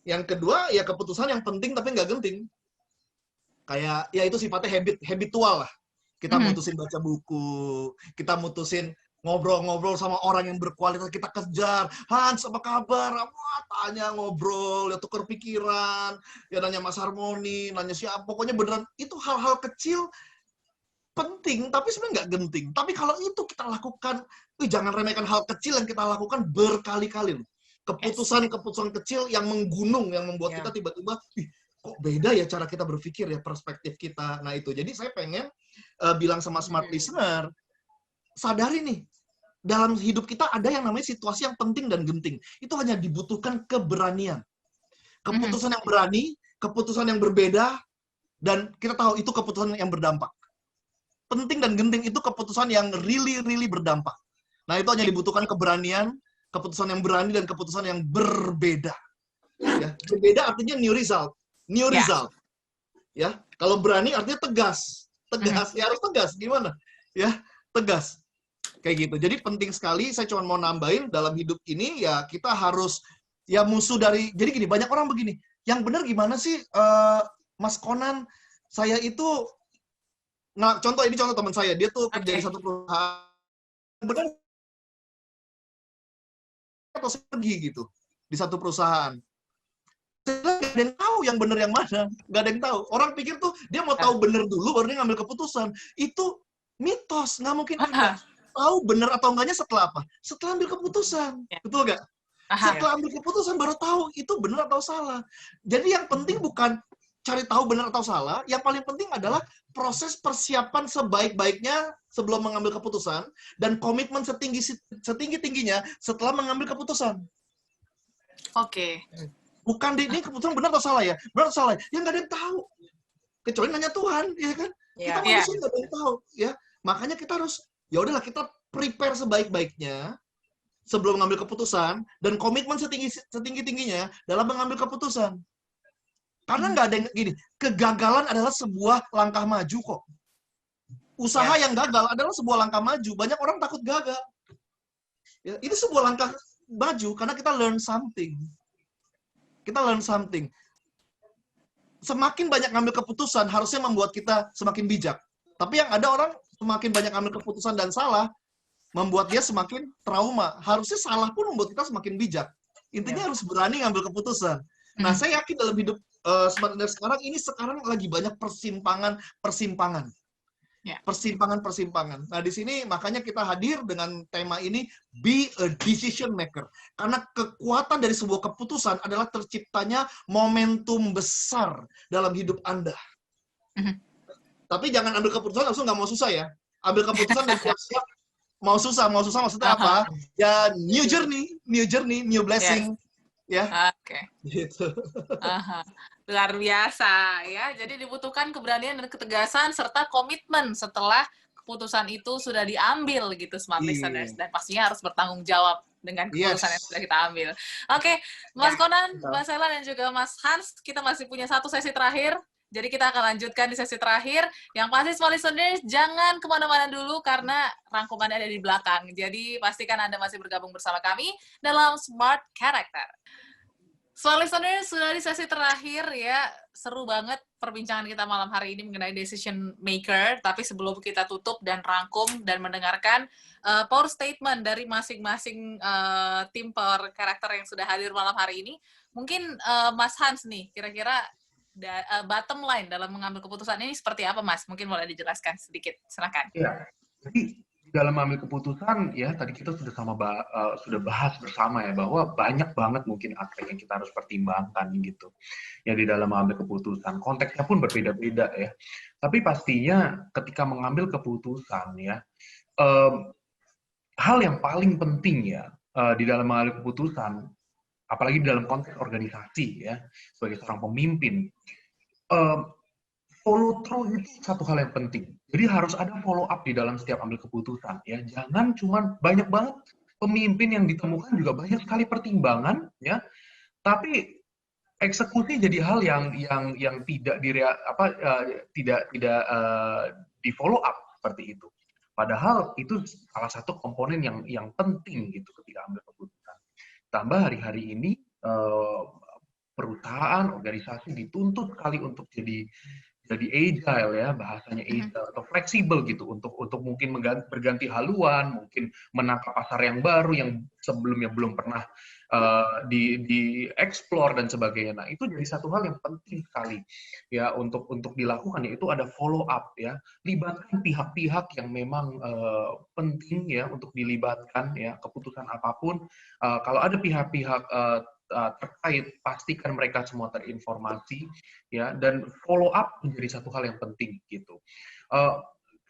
Yang kedua, ya keputusan yang penting tapi nggak genting. Kayak, ya itu sifatnya habitual lah. Kita mutusin baca buku, kita mutusin ngobrol-ngobrol sama orang yang berkualitas, kita kejar, Hans apa kabar? Wah, tanya, ngobrol, ya tukar pikiran, ya nanya Mas Harmoni, nanya siapa, pokoknya beneran itu hal-hal kecil penting, tapi sebenarnya nggak genting. Tapi kalau itu kita lakukan, jangan remehkan hal kecil yang kita lakukan berkali-kali. Keputusan-keputusan kecil yang menggunung, yang membuat kita tiba-tiba, kok beda ya cara kita berpikir ya, perspektif kita. Nah itu, jadi saya pengen bilang sama smart listener, sadari nih, dalam hidup kita ada yang namanya situasi yang penting dan genting. Itu hanya dibutuhkan keberanian. Keputusan yang berani, keputusan yang berbeda, dan kita tahu itu keputusan yang berdampak. Penting dan genting itu keputusan yang really berdampak. Nah, itu hanya dibutuhkan keberanian, keputusan yang berani, dan keputusan yang berbeda. Ya, berbeda artinya new result. New result. Ya, kalau berani artinya tegas. Tegas, ya harus tegas. Gimana? Ya, tegas. Kayak gitu. Jadi penting sekali, saya cuma mau nambahin, dalam hidup ini ya kita harus, ya musuh dari, jadi gini, banyak orang begini, yang benar gimana sih, Mas Conan, saya itu, nah contoh teman saya, dia tuh kerja di satu perusahaan, benar atau pergi gitu, di satu perusahaan. Nggak ada yang tahu yang benar yang mana, nggak ada yang tahu. Orang pikir tuh, dia mau tahu benar dulu, baru dia ngambil keputusan. Itu mitos, nggak mungkin ada. Tahu benar atau enggaknya setelah apa? Setelah ambil keputusan. Betul nggak? Setelah ambil keputusan baru tahu itu benar atau salah. Jadi yang penting bukan cari tahu benar atau salah, yang paling penting adalah proses persiapan sebaik-baiknya sebelum mengambil keputusan dan komitmen setinggi-tingginya setelah mengambil keputusan. Oke. Bukan ini keputusan benar atau salah ya? Benar atau salah? Ya nggak ada yang tahu. Kecuali nanya Tuhan, ya kan? Kita manusia nggak ada yang tahu, ya. Makanya kita harus, ya udahlah kita prepare sebaik-baiknya sebelum mengambil keputusan dan komitmen setinggi-tingginya dalam mengambil keputusan. Karena nggak ada yang gini, kegagalan adalah sebuah langkah maju kok. Usaha yang gagal adalah sebuah langkah maju. Banyak orang takut gagal. Ya, ini sebuah langkah maju karena kita learn something. Kita learn something. Semakin banyak ngambil keputusan harusnya membuat kita semakin bijak. Tapi yang ada orang semakin banyak ambil keputusan dan salah, membuat dia semakin trauma. Harusnya salah pun membuat kita semakin bijak. Intinya harus berani ngambil keputusan. Nah, saya yakin dalam hidup smart leader sekarang lagi banyak persimpangan. Persimpangan. Nah, di sini makanya kita hadir dengan tema ini, be a decision maker. Karena kekuatan dari sebuah keputusan adalah terciptanya momentum besar dalam hidup Anda. Tapi jangan ambil keputusan langsung nggak mau susah ya. Ambil keputusan dan siap-siap mau susah maksudnya apa? Ya new journey, new blessing. Ya. Oke. Gitu. Luar biasa ya. Jadi dibutuhkan keberanian dan ketegasan serta komitmen setelah keputusan itu sudah diambil gitu, smart listeners, dan pastinya harus bertanggung jawab dengan keputusan yang sudah kita ambil. Oke, Mas Conan, Mbak Sela dan juga Mas Hans, kita masih punya satu sesi terakhir. Jadi kita akan lanjutkan di sesi terakhir. Yang pasti smart listeners jangan kemana-mana dulu karena rangkumannya ada di belakang. Jadi pastikan Anda masih bergabung bersama kami dalam Smart Character. Smart listeners, sudah di sesi terakhir ya. Seru banget perbincangan kita malam hari ini mengenai decision maker. Tapi sebelum kita tutup dan rangkum dan mendengarkan power statement dari masing-masing tim power character yang sudah hadir malam hari ini, mungkin Mas Hans nih, kira-kira bottom line dalam mengambil keputusan ini seperti apa, Mas? Mungkin boleh dijelaskan sedikit, silakan. Ya, jadi dalam mengambil keputusan ya tadi kita sudah bahas bersama ya bahwa banyak banget mungkin aspek yang kita harus pertimbangkan gitu. Ya di dalam mengambil keputusan, konteksnya pun berbeda-beda ya. Tapi pastinya ketika mengambil keputusan ya, hal yang paling penting ya di dalam mengambil keputusan, apalagi dalam konteks organisasi ya, sebagai seorang pemimpin, follow through itu satu hal yang penting. Jadi harus ada follow up di dalam setiap ambil keputusan ya. Jangan cuma banyak banget pemimpin yang ditemukan juga banyak sekali pertimbangan ya, tapi eksekusi jadi hal yang tidak di follow up seperti itu. Padahal itu salah satu komponen yang penting gitu ketika ambil keputusan. Tambah hari-hari ini perusahaan, organisasi dituntut kali untuk jadi agile ya, bahasanya agile atau fleksibel gitu untuk mungkin berganti haluan, mungkin menangkap pasar yang baru yang sebelumnya belum pernah di explore dan sebagainya. Nah, itu jadi satu hal yang penting sekali ya untuk dilakukan, yaitu ada follow up ya. Libatkan pihak-pihak yang memang penting ya untuk dilibatkan ya, keputusan apapun. Kalau ada pihak-pihak terkait, pastikan mereka semua terinformasi ya, dan follow up menjadi satu hal yang penting gitu.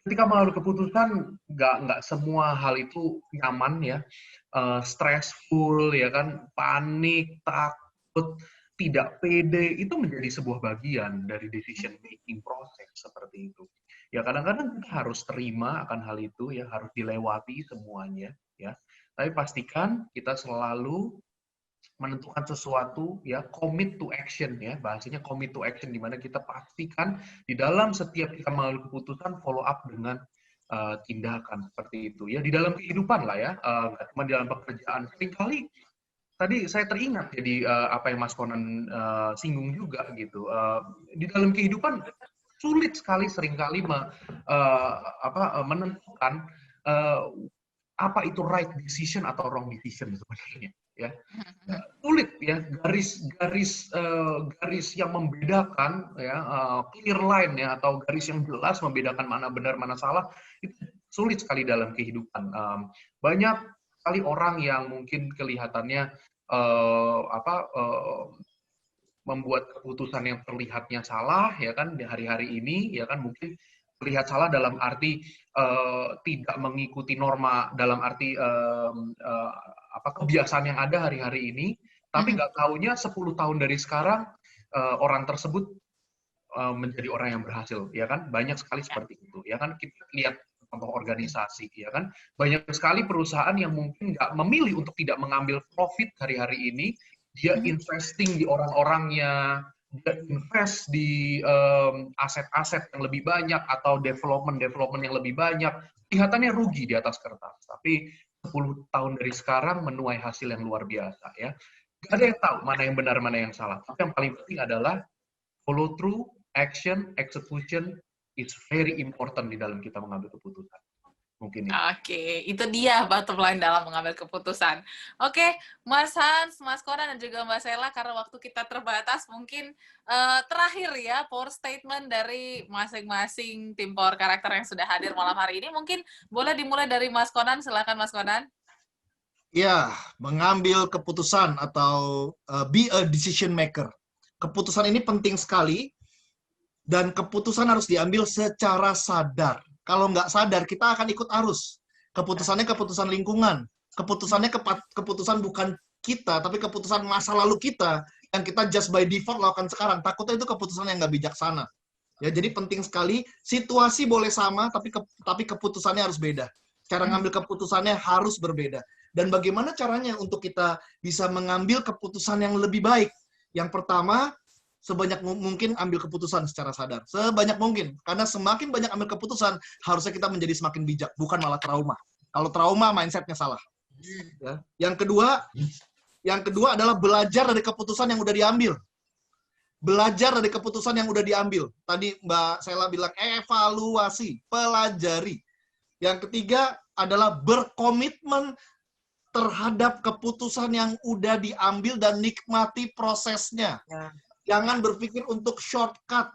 Ketika mengambil keputusan, nggak semua hal itu nyaman ya, stressful ya kan, panik, takut, tidak pede, itu menjadi sebuah bagian dari decision making process seperti itu. Ya kadang-kadang kita harus terima akan hal itu ya, harus dilewati semuanya ya. Tapi pastikan kita selalu menentukan sesuatu ya, commit to action ya, bahasanya commit to action, di mana kita pastikan di dalam setiap kita mengambil keputusan follow up dengan tindakan seperti itu ya, di dalam kehidupan lah ya, nggak cuma di dalam pekerjaan. Seringkali tadi saya teringat jadi apa yang Mas Conan singgung juga gitu, di dalam kehidupan sulit sekali seringkali menentukan apa itu right decision atau wrong decision sebenarnya ya. Sulit ya, garis yang membedakan ya, clear line ya, atau garis yang jelas membedakan mana benar mana salah, itu sulit sekali dalam kehidupan. Banyak sekali orang yang mungkin kelihatannya membuat keputusan yang terlihatnya salah ya kan di hari-hari ini ya kan, mungkin terlihat salah dalam arti tidak mengikuti norma, dalam arti kebiasaan yang ada hari-hari ini, tapi nggak taunya 10 tahun dari sekarang orang tersebut menjadi orang yang berhasil ya kan, banyak sekali seperti itu ya kan. Kita lihat contoh organisasi ya kan, banyak sekali perusahaan yang mungkin nggak memilih untuk tidak mengambil profit hari-hari ini, dia investing di orang-orangnya, dia invest di aset-aset yang lebih banyak atau development yang lebih banyak, kelihatannya rugi di atas kertas, tapi 10 tahun dari sekarang menuai hasil yang luar biasa ya. Gak ada yang tahu mana yang benar mana yang salah, tapi yang paling penting adalah follow through, action, execution is very important di dalam kita mengambil keputusan. Mungkin itu. Oke, itu dia bottom line dalam mengambil keputusan. Oke, Mas Hans, Mas Conan, dan juga Mbak Sela, karena waktu kita terbatas, mungkin terakhir ya, power statement dari masing-masing tim Power Karakter yang sudah hadir malam hari ini. Mungkin boleh dimulai dari Mas Conan, silakan Mas Conan. Ya, mengambil keputusan atau be a decision maker. Keputusan ini penting sekali, dan keputusan harus diambil secara sadar. Kalau nggak sadar, kita akan ikut arus. Keputusannya keputusan lingkungan. Keputusannya keputusan bukan kita, tapi keputusan masa lalu kita, yang kita just by default lakukan sekarang. Takutnya itu keputusan yang nggak bijaksana. Ya, jadi penting sekali, situasi boleh sama, tapi keputusannya harus beda. Cara ngambil keputusannya harus berbeda. Dan bagaimana caranya untuk kita bisa mengambil keputusan yang lebih baik? Yang pertama, sebanyak mungkin ambil keputusan secara sadar. Sebanyak mungkin. Karena semakin banyak ambil keputusan, harusnya kita menjadi semakin bijak, bukan malah trauma. Kalau trauma, mindset-nya salah. Ya. Yang kedua adalah belajar dari keputusan yang udah diambil. Belajar dari keputusan yang udah diambil. Tadi Mbak Sela bilang, evaluasi, pelajari. Yang ketiga adalah berkomitmen terhadap keputusan yang udah diambil dan nikmati prosesnya. Ya. Jangan berpikir untuk shortcut.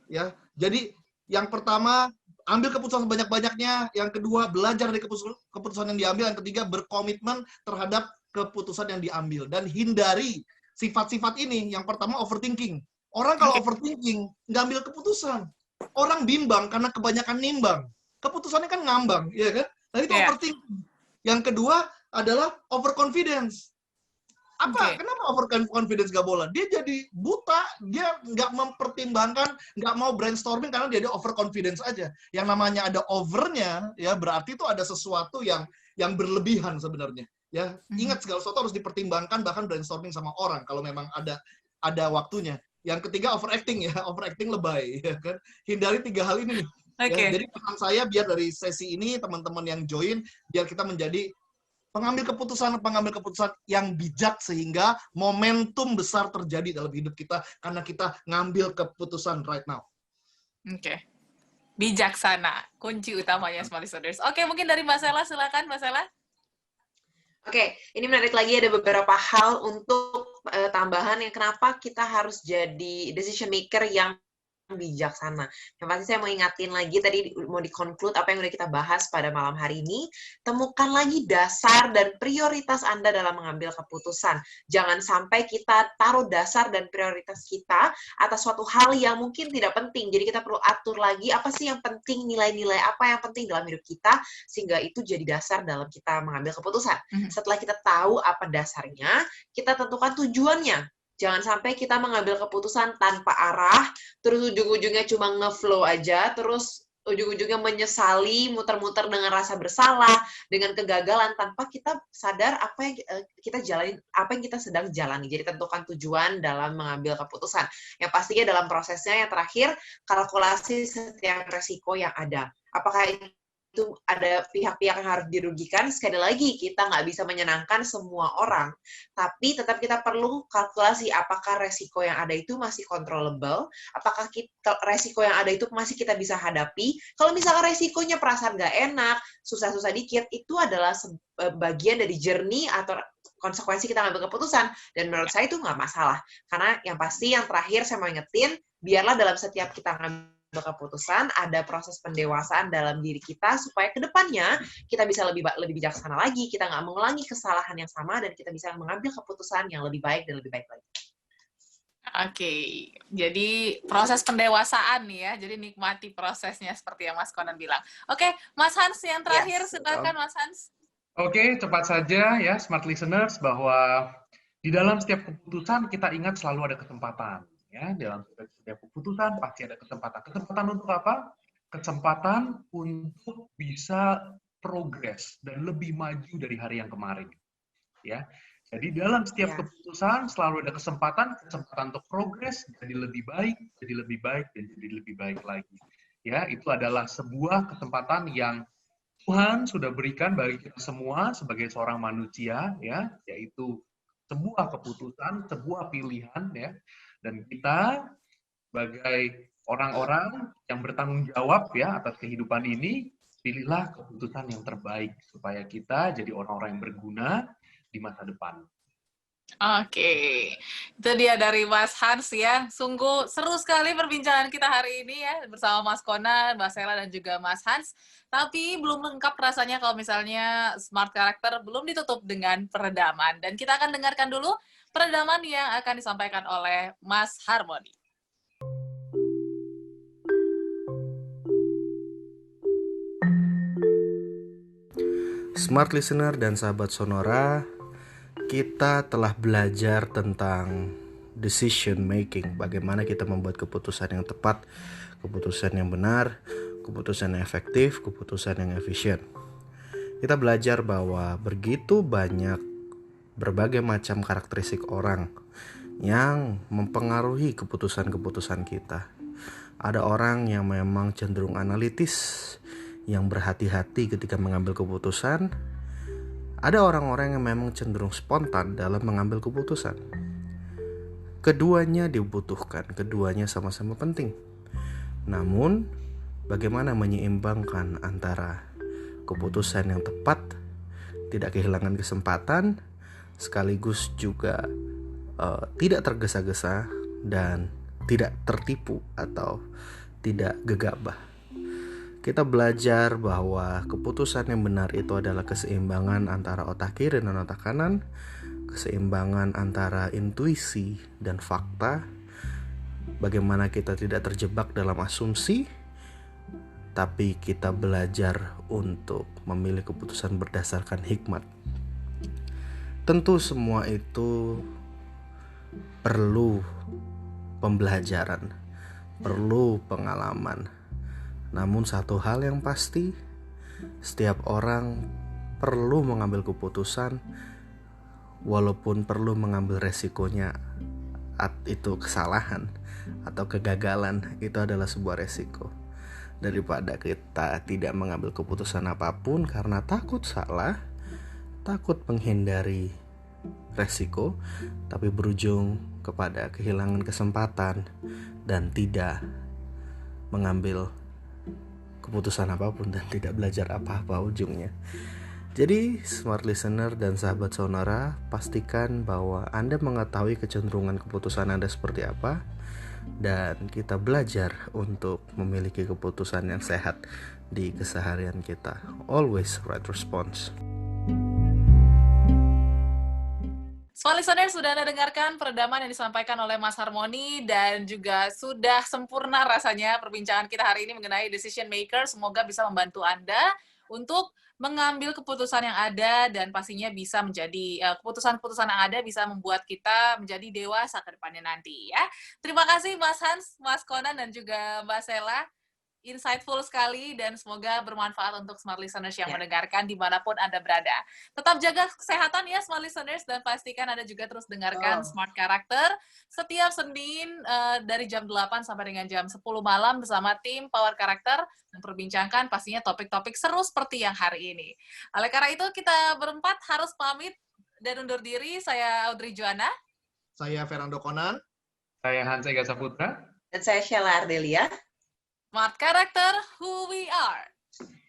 Ya, jadi yang pertama ambil keputusan sebanyak-banyaknya. Yang kedua belajar dari keputusan yang diambil. Yang ketiga berkomitmen terhadap keputusan yang diambil dan hindari sifat-sifat ini. Yang pertama overthinking. Orang kalau overthinking nggak ambil keputusan. Orang bimbang karena kebanyakan nimbang. Keputusannya kan ngambang, ya kan? Nah itu overthinking. Yang kedua adalah overconfidence. Kenapa overconfidence gak boleh? Dia jadi buta, dia nggak mempertimbangkan, nggak mau brainstorming karena dia ada overconfidence aja. Yang namanya ada overnya, ya berarti itu ada sesuatu yang berlebihan sebenarnya. Ya, ingat segala sesuatu harus dipertimbangkan, bahkan brainstorming sama orang kalau memang ada waktunya. Yang ketiga overacting ya, overacting lebay, ya kan? Hindari 3 hal ini nih. Oke. Jadi pesan saya biar dari sesi ini teman-teman yang join, biar kita menjadi pengambil keputusan yang bijak sehingga momentum besar terjadi dalam hidup kita karena kita ngambil keputusan right now. Oke. Bijaksana, kunci utamanya Smart Listeners. Oke, mungkin dari Mbak Sela, silakan Mbak Sela. Oke, ini menarik lagi, ada beberapa hal untuk tambahan yang kenapa kita harus jadi decision maker yang bijaksana. Yang pasti saya mau ingatin lagi, tadi mau di-conclude apa yang udah kita bahas pada malam hari ini, temukan lagi dasar dan prioritas Anda dalam mengambil keputusan. Jangan sampai kita taruh dasar dan prioritas kita atas suatu hal yang mungkin tidak penting. Jadi kita perlu atur lagi, apa sih yang penting, nilai-nilai apa yang penting dalam hidup kita, sehingga itu jadi dasar dalam kita mengambil keputusan. Setelah kita tahu apa dasarnya, kita tentukan tujuannya. Jangan sampai kita mengambil keputusan tanpa arah, terus ujung-ujungnya cuma ngeflow aja, terus ujung-ujungnya menyesali, muter-muter dengan rasa bersalah, dengan kegagalan, tanpa kita sadar apa yang kita jalani, apa yang kita sedang jalani. Jadi tentukan tujuan dalam mengambil keputusan. Yang pastinya dalam prosesnya yang terakhir, kalkulasi setiap resiko yang ada. Apakah itu ada pihak-pihak yang harus dirugikan, sekali lagi kita nggak bisa menyenangkan semua orang, tapi tetap kita perlu kalkulasi apakah resiko yang ada itu masih controllable, apakah resiko yang ada itu masih kita bisa hadapi. Kalau misalkan resikonya perasaan nggak enak, susah-susah dikit, itu adalah bagian dari journey atau konsekuensi kita ngambil keputusan, dan menurut saya itu nggak masalah. Karena yang pasti, yang terakhir saya mau ingetin, biarlah dalam setiap kita ngambil keputusan ada proses pendewasaan dalam diri kita supaya kedepannya kita bisa lebih bijaksana lagi, kita nggak mengulangi kesalahan yang sama, dan kita bisa mengambil keputusan yang lebih baik dan lebih baik lagi. Oke, jadi proses pendewasaan nih ya, jadi nikmati prosesnya seperti yang Mas Conan bilang. Oke, Mas Hans yang terakhir, silakan Mas Hans. Oke, cepat saja ya Smart Listeners, bahwa di dalam setiap keputusan kita ingat selalu ada kesempatan. Ya, dalam setiap keputusan pasti ada kesempatan. Kesempatan untuk apa? Kesempatan untuk bisa progres dan lebih maju dari hari yang kemarin. Ya, jadi dalam setiap keputusan selalu ada kesempatan untuk progres, jadi lebih baik, dan jadi lebih baik lagi. Ya, itu adalah sebuah kesempatan yang Tuhan sudah berikan bagi kita semua sebagai seorang manusia, ya, yaitu sebuah keputusan, sebuah pilihan, ya. Dan kita sebagai orang-orang yang bertanggung jawab ya atas kehidupan ini, pilihlah keputusan yang terbaik supaya kita jadi orang-orang yang berguna di masa depan. Oke, itu dia dari Mas Hans ya. Sungguh seru sekali perbincangan kita hari ini ya bersama Mas Conan, Mbak Sela, dan juga Mas Hans. Tapi belum lengkap rasanya kalau misalnya Smart Character belum ditutup dengan peredaman. Dan kita akan dengarkan dulu peredaman yang akan disampaikan oleh Mas Harmony. Smart Listener dan sahabat Sonora, kita telah belajar tentang decision making, bagaimana kita membuat keputusan yang tepat, keputusan yang benar, keputusan yang efektif, keputusan yang efisien. Kita belajar bahwa begitu banyak berbagai macam karakteristik orang yang mempengaruhi keputusan-keputusan kita. Ada orang yang memang cenderung analitis, yang berhati-hati ketika mengambil keputusan. Ada orang-orang yang memang cenderung spontan dalam mengambil keputusan. Keduanya dibutuhkan, keduanya sama-sama penting. Namun, bagaimana menyeimbangkan antara keputusan yang tepat, tidak kehilangan kesempatan, sekaligus juga tidak tergesa-gesa dan tidak tertipu atau tidak gegabah. Kita belajar bahwa keputusan yang benar itu adalah keseimbangan antara otak kiri dan otak kanan, keseimbangan antara intuisi dan fakta, bagaimana kita tidak terjebak dalam asumsi, tapi kita belajar untuk memilih keputusan berdasarkan hikmat. Tentu semua itu perlu pembelajaran, perlu pengalaman. Namun satu hal yang pasti, setiap orang perlu mengambil keputusan, walaupun perlu mengambil resikonya. Itu kesalahan atau kegagalan, itu adalah sebuah resiko. daripada kita tidak mengambil keputusan apapun karena takut salah, takut menghindari resiko, tapi berujung kepada kehilangan kesempatan dan tidak mengambil keputusan apapun dan tidak belajar apa-apa ujungnya. Jadi smart listener dan sahabat sonora, pastikan bahwa Anda mengetahui kecenderungan keputusan Anda seperti apa, dan kita belajar untuk memiliki keputusan yang sehat di keseharian kita. Always right response. Smart Listener, sudah Anda dengarkan peredaman yang disampaikan oleh Mas Harmoni, dan juga sudah sempurna rasanya perbincangan kita hari ini mengenai decision maker. Semoga bisa membantu Anda untuk mengambil keputusan yang ada, dan pastinya bisa menjadi keputusan-keputusan yang ada bisa membuat kita menjadi dewasa ke depannya nanti ya. Terima kasih Mas Hans, Mas Conan, dan juga Mbak Sela. Insightful sekali, dan semoga bermanfaat untuk smart listeners yang mendengarkan dimanapun Anda berada. Tetap jaga kesehatan ya smart listeners, dan pastikan Anda juga terus dengarkan Smart Character setiap Senin dari jam 8 sampai dengan jam 10 malam bersama tim Power Character, memperbincangkan pastinya topik-topik seru seperti yang hari ini. Oleh karena itu kita berempat harus pamit dan undur diri. Saya Audrey Joanna. Saya Fernando Conan. Saya Hans Ega Saputra. Dan saya Sheila Ardelia. Smart Character, who we are.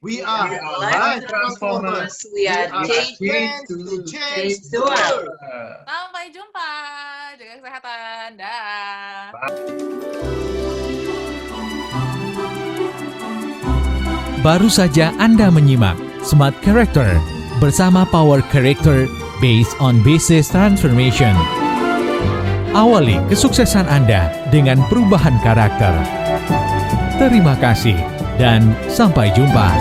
We are Life life Transformers. transformers. We are Change to change the world. Sampai jumpa. Jaga kesehatan. Dah. Baru saja Anda menyimak Smart Character bersama Power Character based on Business Transformation. Awali kesuksesan Anda dengan perubahan karakter. Terima kasih dan sampai jumpa.